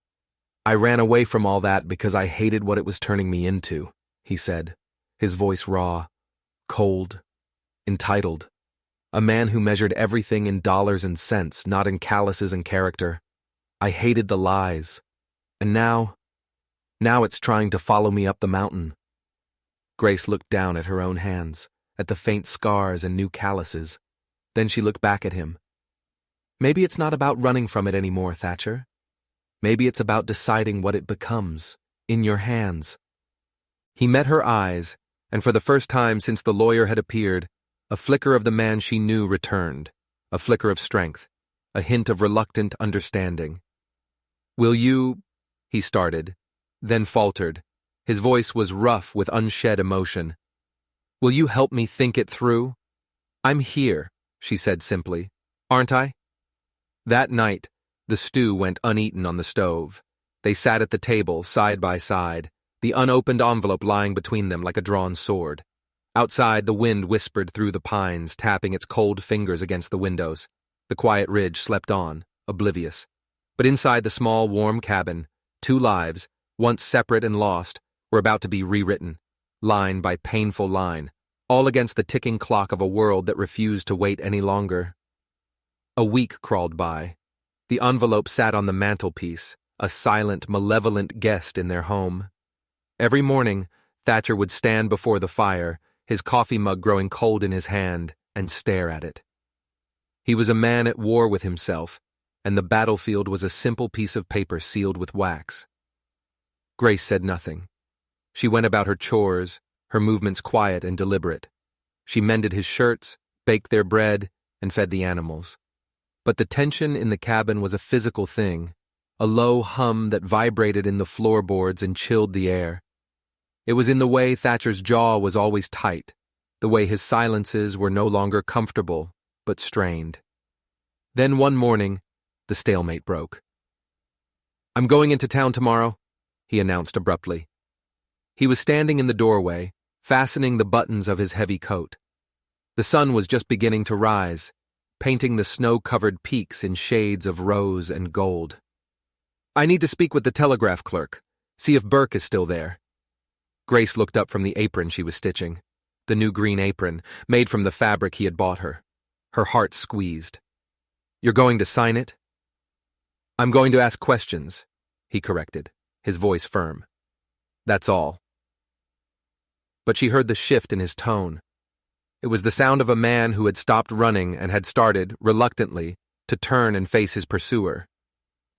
I ran away from all that because I hated what it was turning me into, he said, his voice raw, cold, entitled. A man who measured everything in dollars and cents, not in calluses and character. I hated the lies. And now it's trying to follow me up the mountain. Grace looked down at her own hands, at the faint scars and new calluses. Then she looked back at him. Maybe it's not about running from it anymore, Thatcher. Maybe it's about deciding what it becomes, in your hands. He met her eyes, and for the first time since the lawyer had appeared, a flicker of the man she knew returned, a flicker of strength, a hint of reluctant understanding. Will you, he started, then faltered. His voice was rough with unshed emotion. Will you help me think it through? I'm here, she said simply. Aren't I? That night, the stew went uneaten on the stove. They sat at the table, side by side, the unopened envelope lying between them like a drawn sword. Outside, the wind whispered through the pines, tapping its cold fingers against the windows. The quiet ridge slept on, oblivious. But inside the small, warm cabin, two lives, once separate and lost, were about to be rewritten, line by painful line, all against the ticking clock of a world that refused to wait any longer. A week crawled by. The envelope sat on the mantelpiece, a silent, malevolent guest in their home. Every morning, Thatcher would stand before the fire, his coffee mug growing cold in his hand, and stare at it. He was a man at war with himself, and the battlefield was a simple piece of paper sealed with wax. Grace said nothing. She went about her chores, her movements quiet and deliberate. She mended his shirts, baked their bread, and fed the animals. But the tension in the cabin was a physical thing, a low hum that vibrated in the floorboards and chilled the air. It was in the way Thatcher's jaw was always tight, the way his silences were no longer comfortable, but strained. Then one morning, the stalemate broke. I'm going into town tomorrow, he announced abruptly. He was standing in the doorway, fastening the buttons of his heavy coat. The sun was just beginning to rise, painting the snow-covered peaks in shades of rose and gold. I need to speak with the telegraph clerk, see if Burke is still there. Grace looked up from the apron she was stitching, the new green apron, made from the fabric he had bought her. Her heart squeezed. You're going to sign it? I'm going to ask questions, he corrected, his voice firm. That's all. But she heard the shift in his tone. It was the sound of a man who had stopped running and had started, reluctantly, to turn and face his pursuer.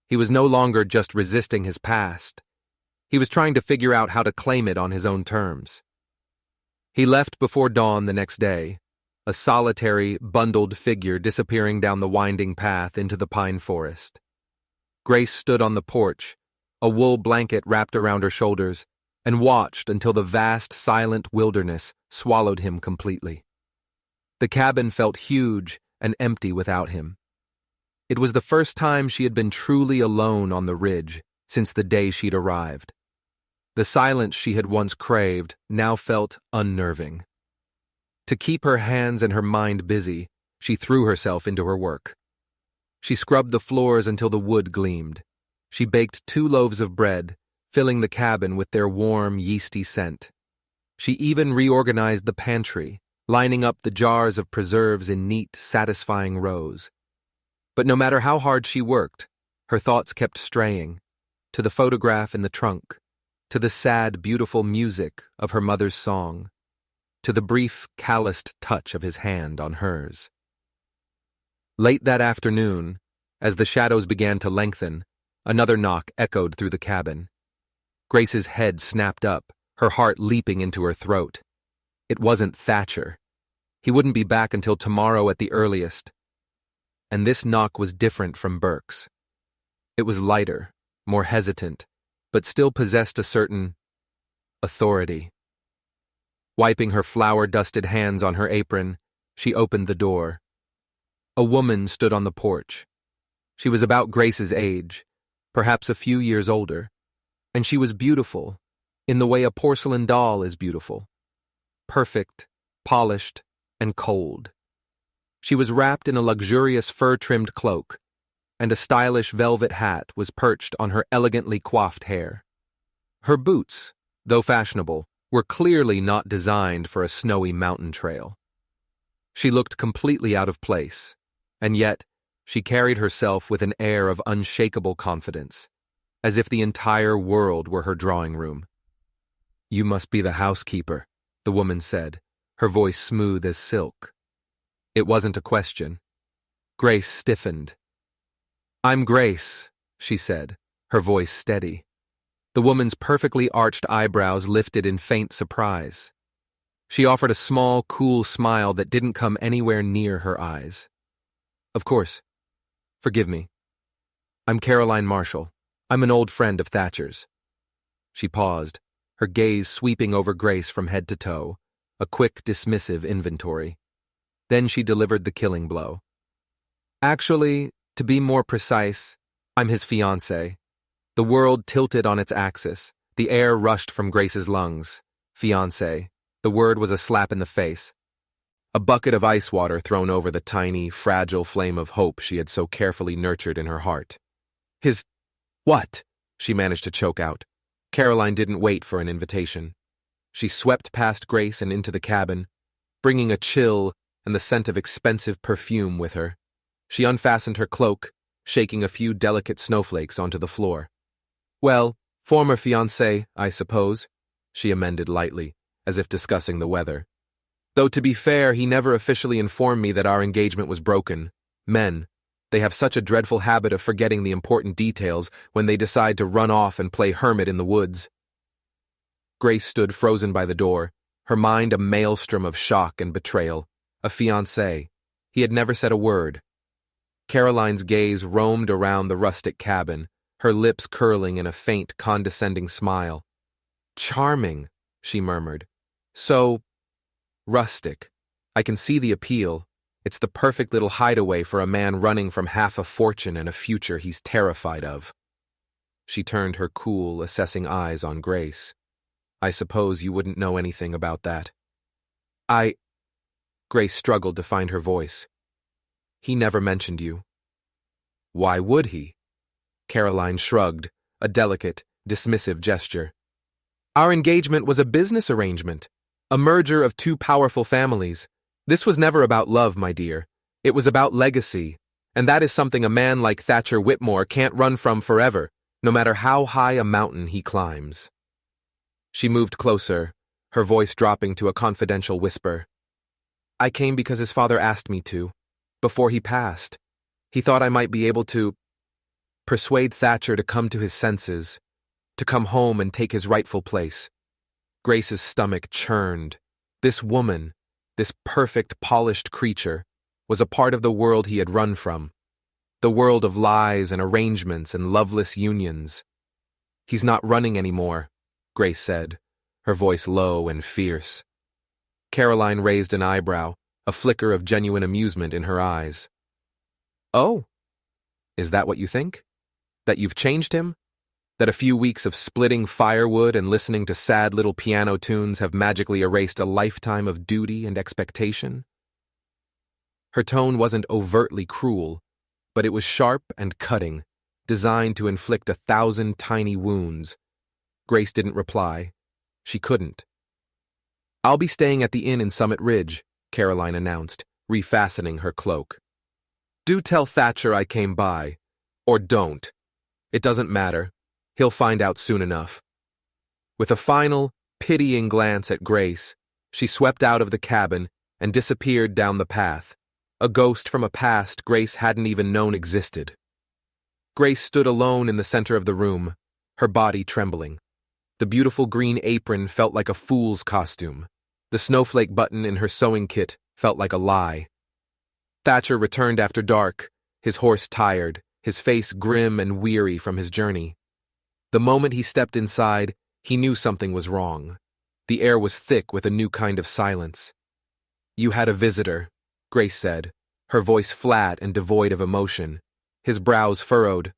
He was no longer just resisting his past. He was trying to figure out how to claim it on his own terms. He left before dawn the next day, a solitary, bundled figure disappearing down the winding path into the pine forest. Grace stood on the porch, a wool blanket wrapped around her shoulders, and watched until the vast, silent wilderness swallowed him completely. The cabin felt huge and empty without him. It was the first time she had been truly alone on the ridge since the day she'd arrived. The silence she had once craved now felt unnerving. To keep her hands and her mind busy, she threw herself into her work. She scrubbed the floors until the wood gleamed. She baked 2 loaves of bread, filling the cabin with their warm, yeasty scent. She even reorganized the pantry, lining up the jars of preserves in neat, satisfying rows. But no matter how hard she worked, her thoughts kept straying, to the photograph in the trunk, to the sad, beautiful music of her mother's song, to the brief, calloused touch of his hand on hers. Late that afternoon, as the shadows began to lengthen, another knock echoed through the cabin. Grace's head snapped up, her heart leaping into her throat. It wasn't Thatcher. He wouldn't be back until tomorrow at the earliest. And this knock was different from Burke's. It was lighter, more hesitant, but still possessed a certain authority. Wiping her flour-dusted hands on her apron, she opened the door. A woman stood on the porch. She was about Grace's age, perhaps a few years older, and she was beautiful, in the way a porcelain doll is beautiful. Perfect, polished, and cold. She was wrapped in a luxurious fur-trimmed cloak, and a stylish velvet hat was perched on her elegantly coiffed hair. Her boots, though fashionable, were clearly not designed for a snowy mountain trail. She looked completely out of place, and yet she carried herself with an air of unshakable confidence, as if the entire world were her drawing room. "You must be the housekeeper," the woman said, her voice smooth as silk. It wasn't a question. Grace stiffened. "I'm Grace," she said, her voice steady. The woman's perfectly arched eyebrows lifted in faint surprise. She offered a small, cool smile that didn't come anywhere near her eyes. "Of course. Forgive me. I'm Caroline Marshall. I'm an old friend of Thatcher's." She paused, her gaze sweeping over Grace from head to toe, a quick, dismissive inventory. Then she delivered the killing blow. "Actually, to be more precise, I'm his fiancé." The world tilted on its axis. The air rushed from Grace's lungs. Fiancé. The word was a slap in the face. A bucket of ice water thrown over the tiny, fragile flame of hope she had so carefully nurtured in her heart. "His... what?" she managed to choke out. Caroline didn't wait for an invitation. She swept past Grace and into the cabin, bringing a chill and the scent of expensive perfume with her. She unfastened her cloak, shaking a few delicate snowflakes onto the floor. "Well, former fiancé, I suppose," she amended lightly, as if discussing the weather. "Though to be fair, he never officially informed me that our engagement was broken. Men, they have such a dreadful habit of forgetting the important details when they decide to run off and play hermit in the woods." Grace stood frozen by the door, her mind a maelstrom of shock and betrayal. A fiancé. He had never said a word. Caroline's gaze roamed around the rustic cabin, her lips curling in a faint, condescending smile. "Charming," she murmured. "So rustic. I can see the appeal. It's the perfect little hideaway for a man running from half a fortune and a future he's terrified of." She turned her cool, assessing eyes on Grace. "I suppose you wouldn't know anything about that." Grace struggled to find her voice. "He never mentioned you." "Why would he?" Caroline shrugged, a delicate, dismissive gesture. "Our engagement was a business arrangement, a merger of two powerful families. This was never about love, my dear. It was about legacy, and that is something a man like Thatcher Whitmore can't run from forever, no matter how high a mountain he climbs." She moved closer, her voice dropping to a confidential whisper. "I came because his father asked me to. Before he passed, he thought I might be able to persuade Thatcher to come to his senses, to come home and take his rightful place." Grace's stomach churned. This woman, this perfect, polished creature, was a part of the world he had run from. The world of lies and arrangements and loveless unions. "He's not running anymore," Grace said, her voice low and fierce. Caroline raised an eyebrow, a flicker of genuine amusement in her eyes. "Oh, is that what you think? That you've changed him? That a few weeks of splitting firewood and listening to sad little piano tunes have magically erased a lifetime of duty and expectation?" Her tone wasn't overtly cruel, but it was sharp and cutting, designed to inflict 1,000 tiny wounds. Grace didn't reply. She couldn't. "I'll be staying at the inn in Summit Ridge," Caroline announced, refastening her cloak. "Do tell Thatcher I came by. Or don't. It doesn't matter. He'll find out soon enough." With a final, pitying glance at Grace, she swept out of the cabin and disappeared down the path, a ghost from a past Grace hadn't even known existed. Grace stood alone in the center of the room, her body trembling. The beautiful green apron felt like a fool's costume. The snowflake button in her sewing kit felt like a lie. Thatcher returned after dark, his horse tired, his face grim and weary from his journey. The moment he stepped inside, he knew something was wrong. The air was thick with a new kind of silence. "You had a visitor," Grace said, her voice flat and devoid of emotion. His brows furrowed.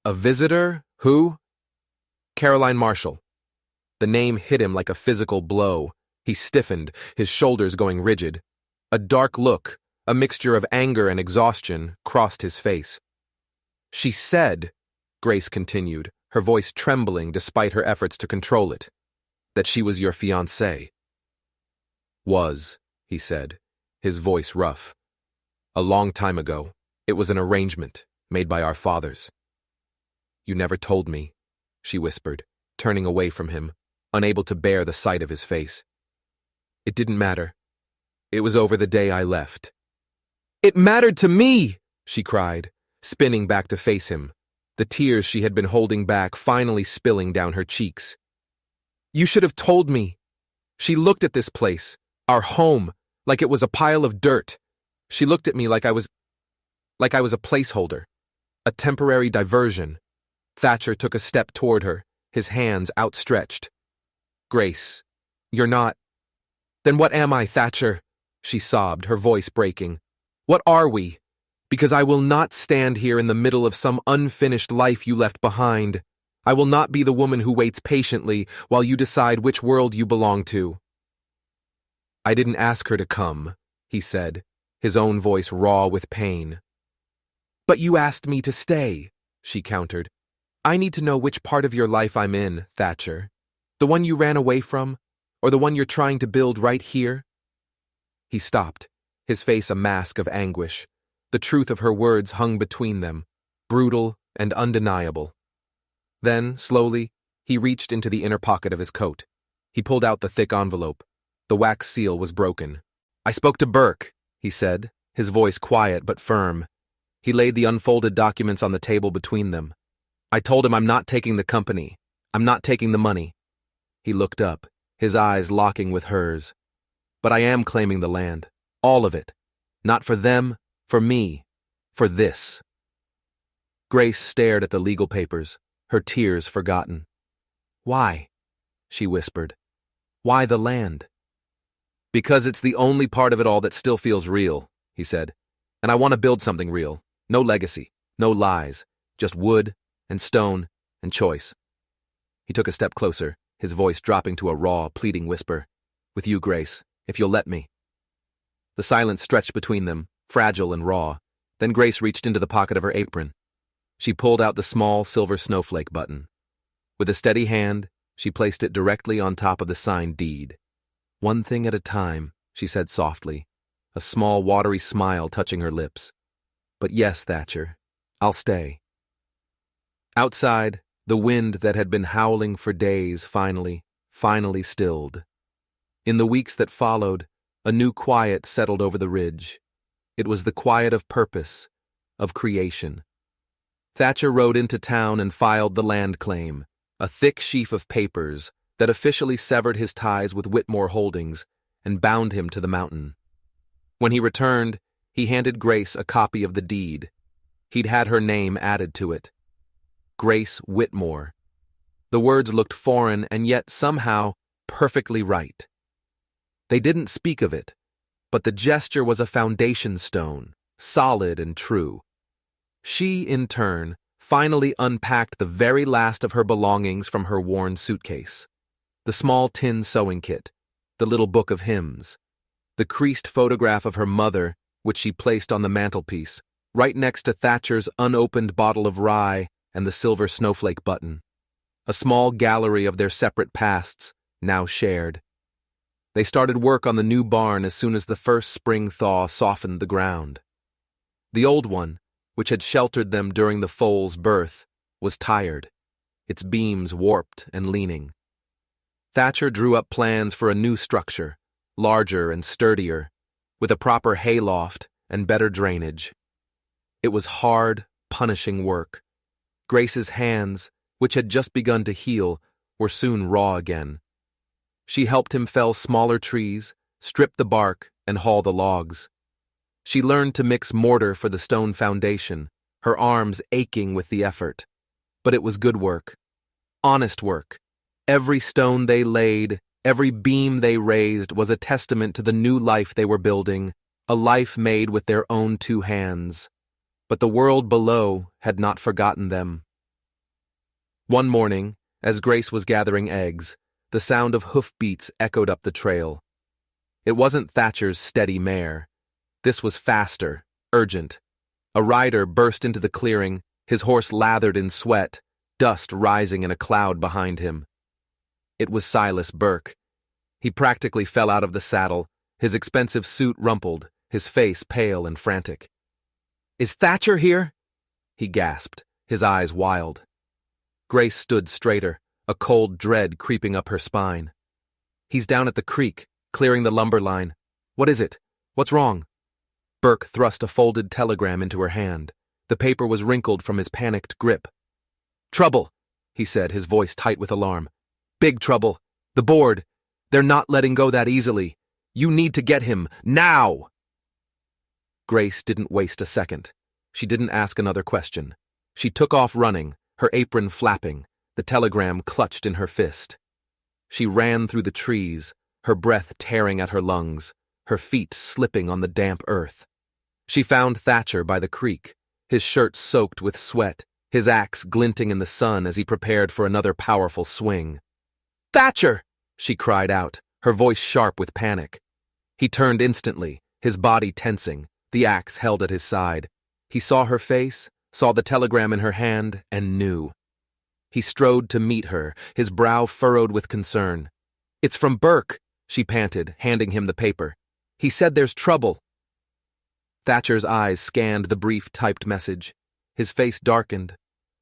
"A visitor? Who?" "Caroline Marshall." The name hit him like a physical blow. He stiffened, his shoulders going rigid. A dark look, a mixture of anger and exhaustion, crossed his face. "She said," Grace continued, her voice trembling despite her efforts to control it, "that she was your fiancée." "Was," he said, his voice rough. "A long time ago. It was an arrangement made by our fathers." "You never told me," she whispered, turning away from him, unable to bear the sight of his face. "It didn't matter. It was over the day I left." "It mattered to me!" she cried, spinning back to face him, the tears she had been holding back finally spilling down her cheeks. "You should have told me." She looked at this place, our home, like it was a pile of dirt. She looked at me like I was a placeholder, a temporary diversion. Thatcher took a step toward her, his hands outstretched. "Grace, you're not—" "Then what am I, Thatcher?" she sobbed, her voice breaking. "What are we? Because I will not stand here in the middle of some unfinished life you left behind. I will not be the woman who waits patiently while you decide which world you belong to." "I didn't ask her to come," he said, his own voice raw with pain. "But you asked me to stay," she countered. "I need to know which part of your life I'm in, Thatcher. The one you ran away from, or the one you're trying to build right here?" He stopped, his face a mask of anguish. The truth of her words hung between them, brutal and undeniable. Then, slowly, he reached into the inner pocket of his coat. He pulled out the thick envelope. The wax seal was broken. "I spoke to Burke," he said, his voice quiet but firm. He laid the unfolded documents on the table between them. "I told him I'm not taking the company. I'm not taking the money." He looked up, his eyes locking with hers. "But I am claiming the land. All of it. Not for them, for me. For this." Grace stared at the legal papers, her tears forgotten. "Why?" she whispered. "Why the land?" "Because it's the only part of it all that still feels real," he said. "And I want to build something real. No legacy, no lies, just wood and stone and choice." He took a step closer, his voice dropping to a raw, pleading whisper. "With you, Grace, if you'll let me." The silence stretched between them, fragile and raw. Then Grace reached into the pocket of her apron. She pulled out the small silver snowflake button. With a steady hand, she placed it directly on top of the signed deed. "One thing at a time," she said softly, a small watery smile touching her lips. "But yes, Thatcher, I'll stay." Outside, the wind that had been howling for days finally stilled. In the weeks that followed, a new quiet settled over the ridge. It was the quiet of purpose, of creation. Thatcher rode into town and filed the land claim, a thick sheaf of papers that officially severed his ties with Whitmore Holdings and bound him to the mountain. When he returned, he handed Grace a copy of the deed. He'd had her name added to it. Grace Whitmore. The words looked foreign and yet somehow perfectly right. They didn't speak of it, but the gesture was a foundation stone, solid and true. She, in turn, finally unpacked the very last of her belongings from her worn suitcase. The small tin sewing kit, the little book of hymns, the creased photograph of her mother, which she placed on the mantelpiece, right next to Thatcher's unopened bottle of rye and the silver snowflake button. A small gallery of their separate pasts, now shared. They started work on the new barn as soon as the first spring thaw softened the ground. The old one, which had sheltered them during the foal's birth, was tired, its beams warped and leaning. Thatcher drew up plans for a new structure, larger and sturdier, with a proper hayloft and better drainage. It was hard, punishing work. Grace's hands, which had just begun to heal, were soon raw again. She helped him fell smaller trees, strip the bark, and haul the logs. She learned to mix mortar for the stone foundation, her arms aching with the effort. But it was good work. Honest work. Every stone they laid, every beam they raised was a testament to the new life they were building, a life made with their own two hands. But the world below had not forgotten them. One morning, as Grace was gathering eggs, the sound of hoofbeats echoed up the trail. It wasn't Thatcher's steady mare. This was faster, urgent. A rider burst into the clearing, his horse lathered in sweat, dust rising in a cloud behind him. It was Silas Burke. He practically fell out of the saddle, his expensive suit rumpled, his face pale and frantic. "Is Thatcher here?" he gasped, his eyes wild. Grace stood straighter, a cold dread creeping up her spine. "He's down at the creek, clearing the lumber line. What is it? What's wrong?" Burke thrust a folded telegram into her hand. The paper was wrinkled from his panicked grip. "Trouble," he said, his voice tight with alarm. "Big trouble. The board. They're not letting go that easily. You need to get him, now!" Grace didn't waste a second. She didn't ask another question. She took off running, her apron flapping, the telegram clutched in her fist. She ran through the trees, her breath tearing at her lungs, her feet slipping on the damp earth. She found Thatcher by the creek, his shirt soaked with sweat, his axe glinting in the sun as he prepared for another powerful swing. "Thatcher!" she cried out, her voice sharp with panic. He turned instantly, his body tensing, the axe held at his side. He saw her face, saw the telegram in her hand, and knew. He strode to meet her, his brow furrowed with concern. "It's from Burke," she panted, handing him the paper. "He said there's trouble." Thatcher's eyes scanned the brief typed message. His face darkened.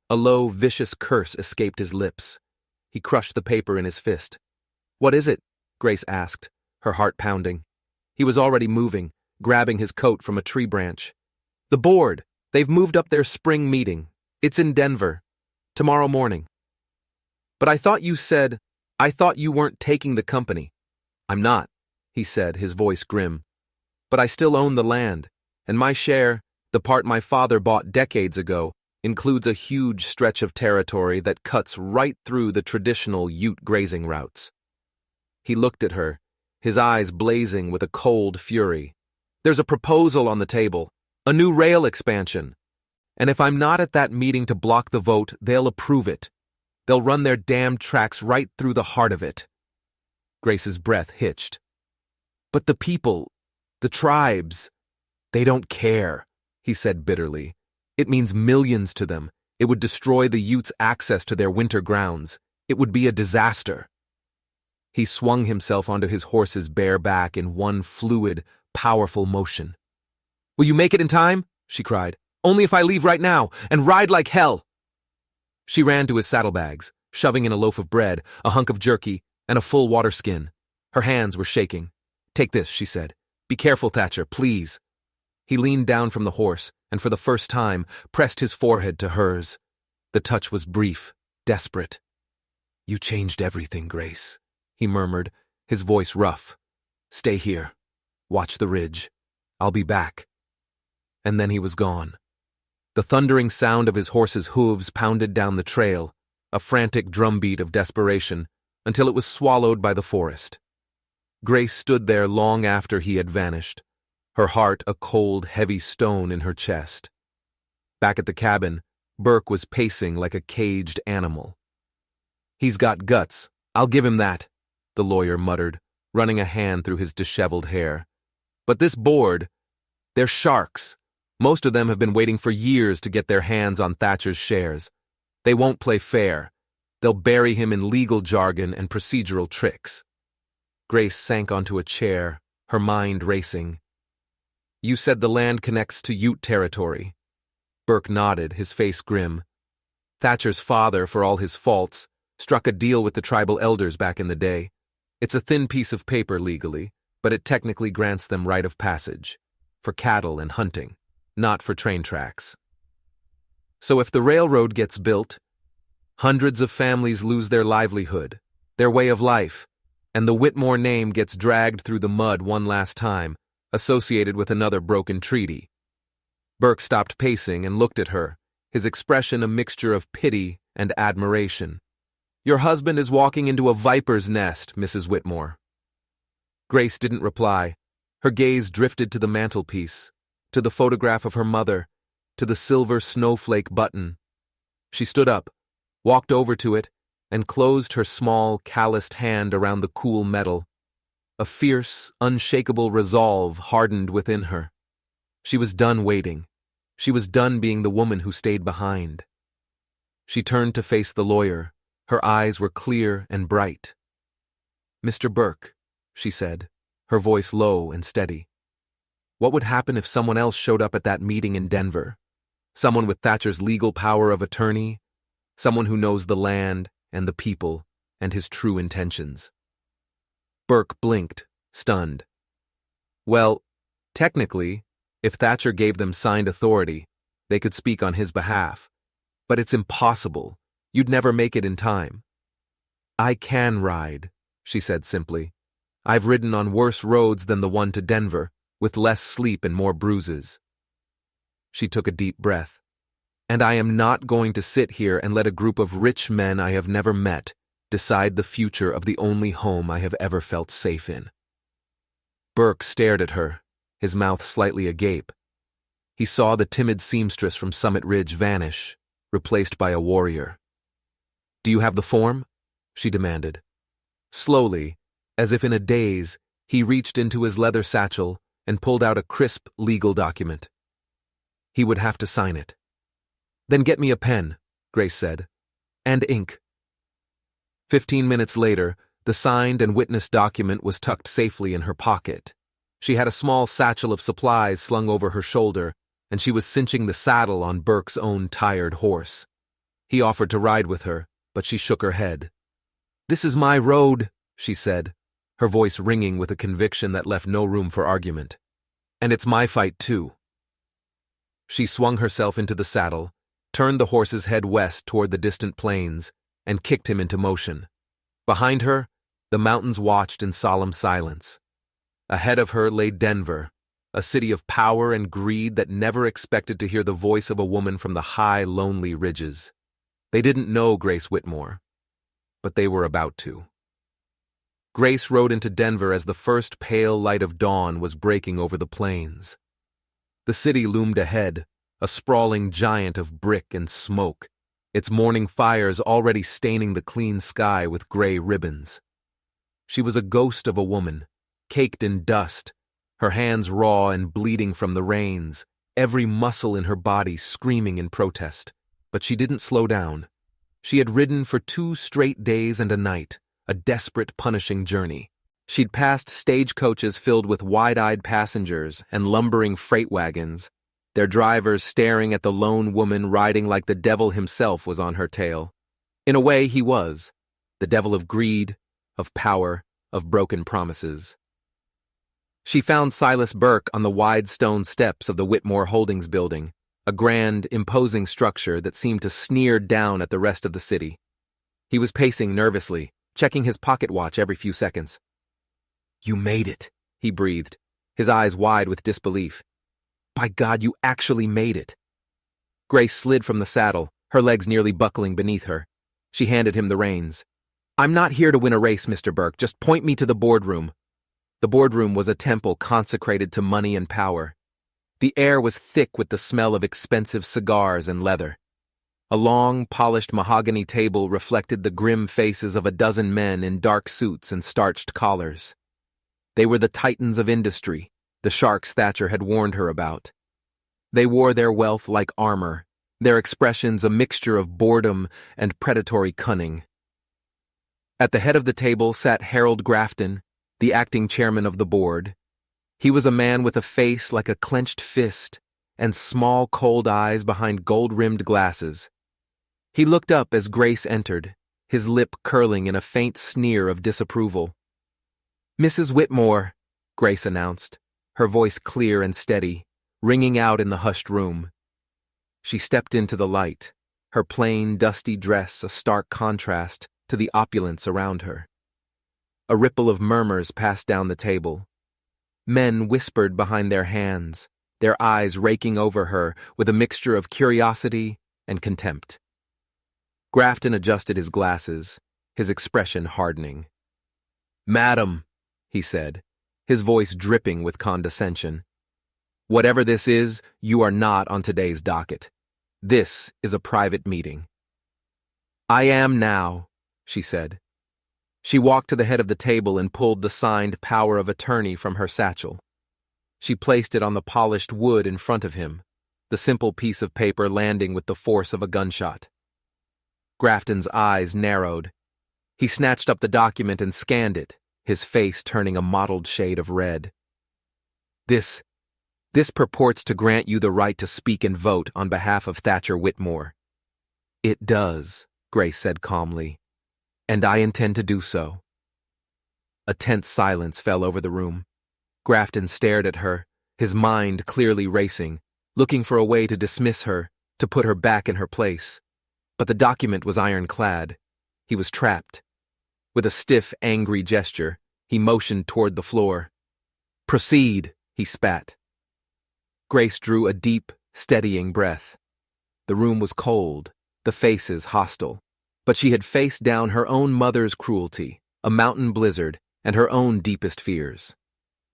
A low, vicious curse escaped his lips. He crushed the paper in his fist. "What is it?" Grace asked, her heart pounding. He was already moving, grabbing his coat from a tree branch. "The board. They've moved up their spring meeting. It's in Denver. Tomorrow morning." "But I thought you weren't taking the company." "I'm not," he said, his voice grim. "But I still own the land, and my share, the part my father bought decades ago, includes a huge stretch of territory that cuts right through the traditional Ute grazing routes." He looked at her, his eyes blazing with a cold fury. "There's a proposal on the table, a new rail expansion. And if I'm not at that meeting to block the vote, they'll approve it. They'll run their damned tracks right through the heart of it." Grace's breath hitched. "But the people, the tribes, they don't care," he said bitterly. "It means millions to them. It would destroy the Utes' access to their winter grounds. It would be a disaster." He swung himself onto his horse's bare back in one fluid, powerful motion. "Will you make it in time?" she cried. "Only if I leave right now, and ride like hell." She ran to his saddlebags, shoving in a loaf of bread, a hunk of jerky, and a full water skin. Her hands were shaking. "Take this," she said. "Be careful, Thatcher, please." He leaned down from the horse, and for the first time, pressed his forehead to hers. The touch was brief, desperate. "You changed everything, Grace," he murmured, his voice rough. "Stay here. Watch the ridge. I'll be back." And then he was gone. The thundering sound of his horse's hooves pounded down the trail, a frantic drumbeat of desperation, until it was swallowed by the forest. Grace stood there long after he had vanished, her heart a cold, heavy stone in her chest. Back at the cabin, Burke was pacing like a caged animal. "He's got guts, I'll give him that," the lawyer muttered, running a hand through his disheveled hair. "But this board, they're sharks. Most of them have been waiting for years to get their hands on Thatcher's shares. They won't play fair. They'll bury him in legal jargon and procedural tricks." Grace sank onto a chair, her mind racing. "You said the land connects to Ute territory." Burke nodded, his face grim. "Thatcher's father, for all his faults, struck a deal with the tribal elders back in the day. It's a thin piece of paper legally, but it technically grants them right of passage, for cattle and hunting, not for train tracks. So if the railroad gets built, hundreds of families lose their livelihood, their way of life, and the Whitmore name gets dragged through the mud one last time, associated with another broken treaty. Burke stopped pacing and looked at her, his expression a mixture of pity and admiration. "Your husband is walking into a viper's nest, Mrs. Whitmore." Grace didn't reply. Her gaze drifted to the mantelpiece, to the photograph of her mother, to the silver snowflake button. She stood up, walked over to it, and closed her small, calloused hand around the cool metal. A fierce, unshakable resolve hardened within her. She was done waiting. She was done being the woman who stayed behind. She turned to face the lawyer. Her eyes were clear and bright. "Mr. Burke," she said, her voice low and steady. "What would happen if someone else showed up at that meeting in Denver? Someone with Thatcher's legal power of attorney? Someone who knows the land and the people and his true intentions?" Burke blinked, stunned. "Well, technically, if Thatcher gave them signed authority, they could speak on his behalf. But it's impossible. You'd never make it in time." "I can ride," she said simply. "I've ridden on worse roads than the one to Denver, with less sleep and more bruises." She took a deep breath. "And I am not going to sit here and let a group of rich men I have never met decide the future of the only home I have ever felt safe in." Burke stared at her, his mouth slightly agape. He saw the timid seamstress from Summit Ridge vanish, replaced by a warrior. "Do you have the form?" she demanded. Slowly, as if in a daze, he reached into his leather satchel and pulled out a crisp legal document. He would have to sign it. "Then get me a pen," Grace said, "and ink." 15 minutes later, the signed and witnessed document was tucked safely in her pocket. She had a small satchel of supplies slung over her shoulder, and she was cinching the saddle on Burke's own tired horse. He offered to ride with her, but she shook her head. "This is my road," she said, her voice ringing with a conviction that left no room for argument. "And it's my fight, too." She swung herself into the saddle, turned the horse's head west toward the distant plains, and kicked him into motion. Behind her, the mountains watched in solemn silence. Ahead of her lay Denver, a city of power and greed that never expected to hear the voice of a woman from the high, lonely ridges. They didn't know Grace Whitmore, but they were about to. Grace rode into Denver as the first pale light of dawn was breaking over the plains. The city loomed ahead, a sprawling giant of brick and smoke, its morning fires already staining the clean sky with gray ribbons. She was a ghost of a woman, caked in dust, her hands raw and bleeding from the rains, every muscle in her body screaming in protest. But she didn't slow down. She had ridden for 2 straight days and a night, a desperate, punishing journey. She'd passed stagecoaches filled with wide-eyed passengers and lumbering freight wagons, their drivers staring at the lone woman riding like the devil himself was on her tail. In a way, he was, the devil of greed, of power, of broken promises. She found Silas Burke on the wide stone steps of the Whitmore Holdings building, a grand, imposing structure that seemed to sneer down at the rest of the city. He was pacing nervously, checking his pocket watch every few seconds. "You made it," he breathed, his eyes wide with disbelief. "By God, you actually made it." Grace slid from the saddle, her legs nearly buckling beneath her. She handed him the reins. "I'm not here to win a race, Mr. Burke. Just point me to the boardroom." The boardroom was a temple consecrated to money and power. The air was thick with the smell of expensive cigars and leather. A long, polished mahogany table reflected the grim faces of a dozen men in dark suits and starched collars. They were the titans of industry, the sharks Thatcher had warned her about. They wore their wealth like armor, their expressions a mixture of boredom and predatory cunning. At the head of the table sat Harold Grafton, the acting chairman of the board. He was a man with a face like a clenched fist and small, cold eyes behind gold-rimmed glasses. He looked up as Grace entered, his lip curling in a faint sneer of disapproval. "Mrs. Whitmore," Grace announced, her voice clear and steady, ringing out in the hushed room. She stepped into the light, her plain, dusty dress a stark contrast to the opulence around her. A ripple of murmurs passed down the table. Men whispered behind their hands, their eyes raking over her with a mixture of curiosity and contempt. Grafton adjusted his glasses, his expression hardening. "Madam," he said, his voice dripping with condescension, "whatever this is, you are not on today's docket. This is a private meeting." "I am now," she said. She walked to the head of the table and pulled the signed power of attorney from her satchel. She placed it on the polished wood in front of him, the simple piece of paper landing with the force of a gunshot. Grafton's eyes narrowed. He snatched up the document and scanned it, his face turning a mottled shade of red. This purports to grant you the right to speak and vote on behalf of Thatcher Whitmore." "It does," Grace said calmly, "and I intend to do so." A tense silence fell over the room. Grafton stared at her, his mind clearly racing, looking for a way to dismiss her, to put her back in her place. But the document was ironclad. He was trapped. With a stiff, angry gesture, he motioned toward the floor. "Proceed," he spat. Grace drew a deep, steadying breath. The room was cold, the faces hostile, but she had faced down her own mother's cruelty, a mountain blizzard, and her own deepest fears.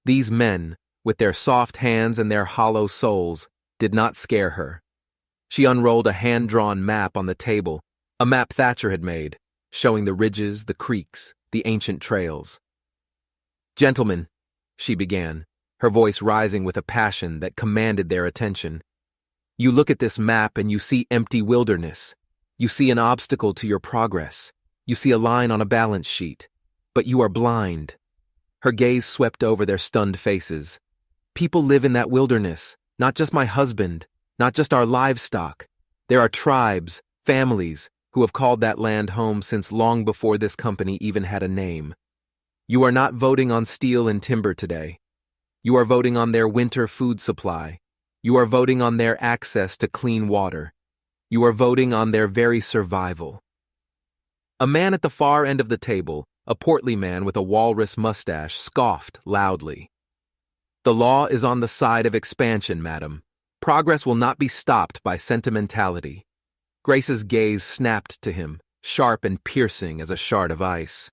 These men, with their soft hands and their hollow souls, did not scare her. She unrolled a hand-drawn map on the table, a map Thatcher had made, showing the ridges, the creeks, the ancient trails. "Gentlemen," she began, her voice rising with a passion that commanded their attention. "You look at this map and you see empty wilderness. You see an obstacle to your progress. You see a line on a balance sheet. But you are blind." Her gaze swept over their stunned faces. "People live in that wilderness, not just my husband, not just our livestock. There are tribes, families, who have called that land home since long before this company even had a name. You are not voting on steel and timber today. You are voting on their winter food supply. You are voting on their access to clean water. You are voting on their very survival." A man at the far end of the table, a portly man with a walrus mustache, scoffed loudly. "The law is on the side of expansion, madam. Progress will not be stopped by sentimentality." Grace's gaze snapped to him, sharp and piercing as a shard of ice.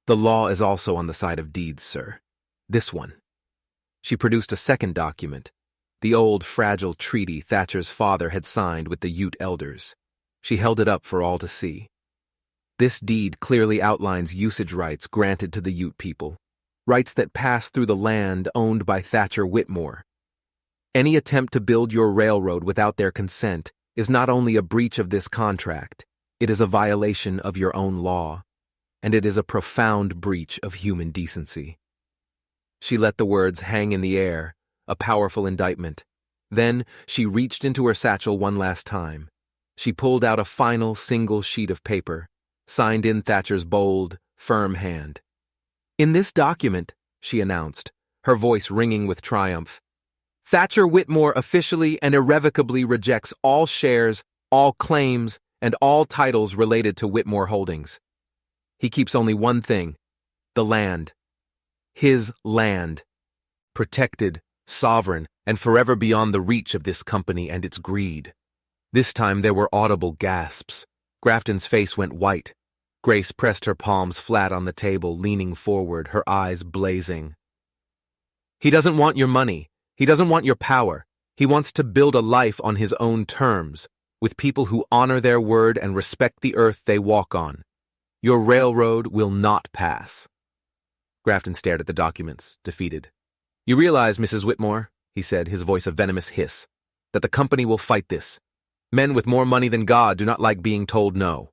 "The law is also on the side of deeds, sir. This one." She produced a second document, the old, fragile treaty Thatcher's father had signed with the Ute elders. She held it up for all to see. "This deed clearly outlines usage rights granted to the Ute people, rights that pass through the land owned by Thatcher Whitmore. Any attempt to build your railroad without their consent is not only a breach of this contract, it is a violation of your own law, and it is a profound breach of human decency." She let the words hang in the air, a powerful indictment. Then she reached into her satchel one last time. She pulled out a final single sheet of paper, signed in Thatcher's bold, firm hand. "In this document," she announced, her voice ringing with triumph, "Thatcher Whitmore officially and irrevocably rejects all shares, all claims, and all titles related to Whitmore Holdings. He keeps only one thing: the land. His land. Protected, sovereign, and forever beyond the reach of this company and its greed." This time there were audible gasps. Grafton's face went white. Grace pressed her palms flat on the table, leaning forward, her eyes blazing. "He doesn't want your money. He doesn't want your power. He wants to build a life on his own terms, with people who honor their word and respect the earth they walk on. Your railroad will not pass." Grafton stared at the documents, defeated. "You realize, Mrs. Whitmore," he said, his voice a venomous hiss, "that the company will fight this. Men with more money than God do not like being told no."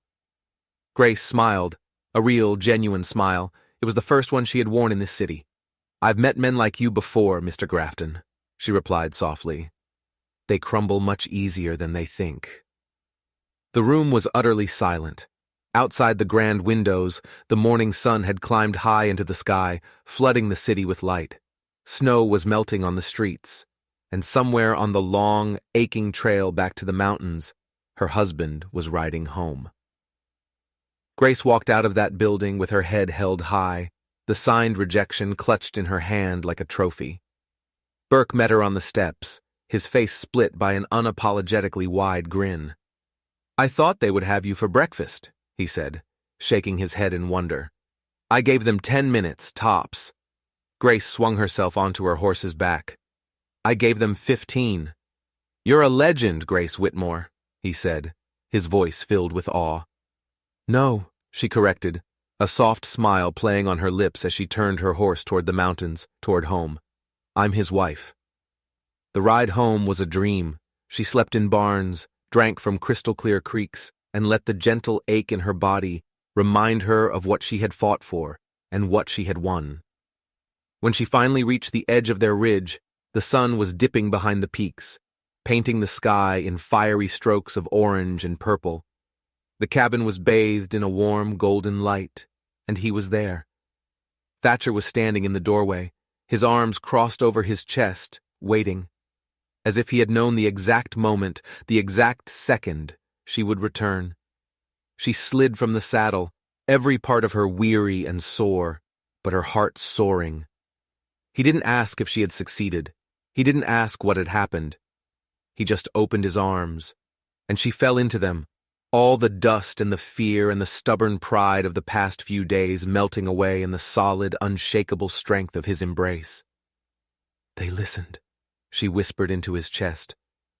Grace smiled, a real, genuine smile. It was the first one she had worn in this city. "I've met men like you before, Mr. Grafton," she replied softly. "They crumble much easier than they think." The room was utterly silent. Outside the grand windows, the morning sun had climbed high into the sky, flooding the city with light. Snow was melting on the streets, and somewhere on the long, aching trail back to the mountains, her husband was riding home. Grace walked out of that building with her head held high, the signed rejection clutched in her hand like a trophy. Burke met her on the steps, his face split by an unapologetically wide grin. "I thought they would have you for breakfast," he said, shaking his head in wonder. "I gave them 10 minutes, tops." Grace swung herself onto her horse's back. "I gave them 15. "You're a legend, Grace Whitmore," he said, his voice filled with awe. "No," she corrected, a soft smile playing on her lips as she turned her horse toward the mountains, toward home. "I'm his wife." The ride home was a dream. She slept in barns, drank from crystal-clear creeks, and let the gentle ache in her body remind her of what she had fought for and what she had won. When she finally reached the edge of their ridge, the sun was dipping behind the peaks, painting the sky in fiery strokes of orange and purple. The cabin was bathed in a warm, golden light, and he was there. Thatcher was standing in the doorway, his arms crossed over his chest, waiting, as if he had known the exact moment, the exact second, she would return. She slid from the saddle, every part of her weary and sore, but her heart soaring. He didn't ask if she had succeeded. He didn't ask what had happened. He just opened his arms, and she fell into them, all the dust and the fear and the stubborn pride of the past few days melting away in the solid, unshakable strength of his embrace. "They listened," she whispered into his chest,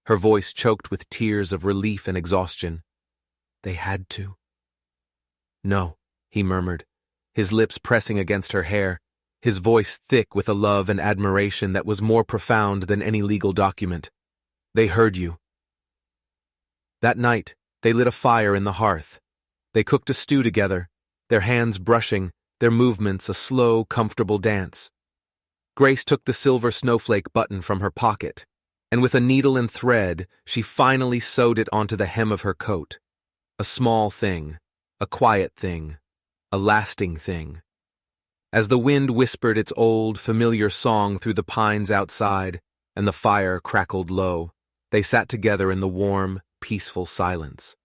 her voice choked with tears of relief and exhaustion. "They had to." "No," he murmured, his lips pressing against her hair, his voice thick with a love and admiration that was more profound than any legal document. "They heard you." That night, they lit a fire in the hearth. They cooked a stew together, their hands brushing, their movements a slow, comfortable dance. Grace took the silver snowflake button from her pocket, and with a needle and thread, she finally sewed it onto the hem of her coat. A small thing, a quiet thing, a lasting thing. As the wind whispered its old, familiar song through the pines outside, and the fire crackled low, they sat together in the warm, peaceful silence.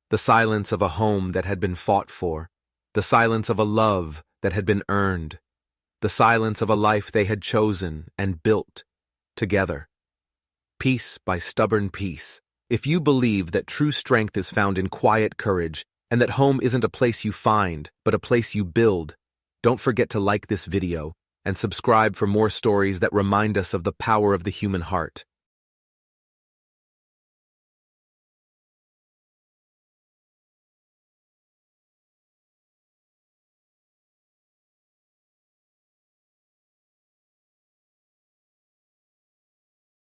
The silence of a home that had been fought for, the silence of a love that had been earned, the silence of a life they had chosen and built together. Piece by stubborn piece. If you believe that true strength is found in quiet courage, and that home isn't a place you find, but a place you build, don't forget to like this video and subscribe for more stories that remind us of the power of the human heart.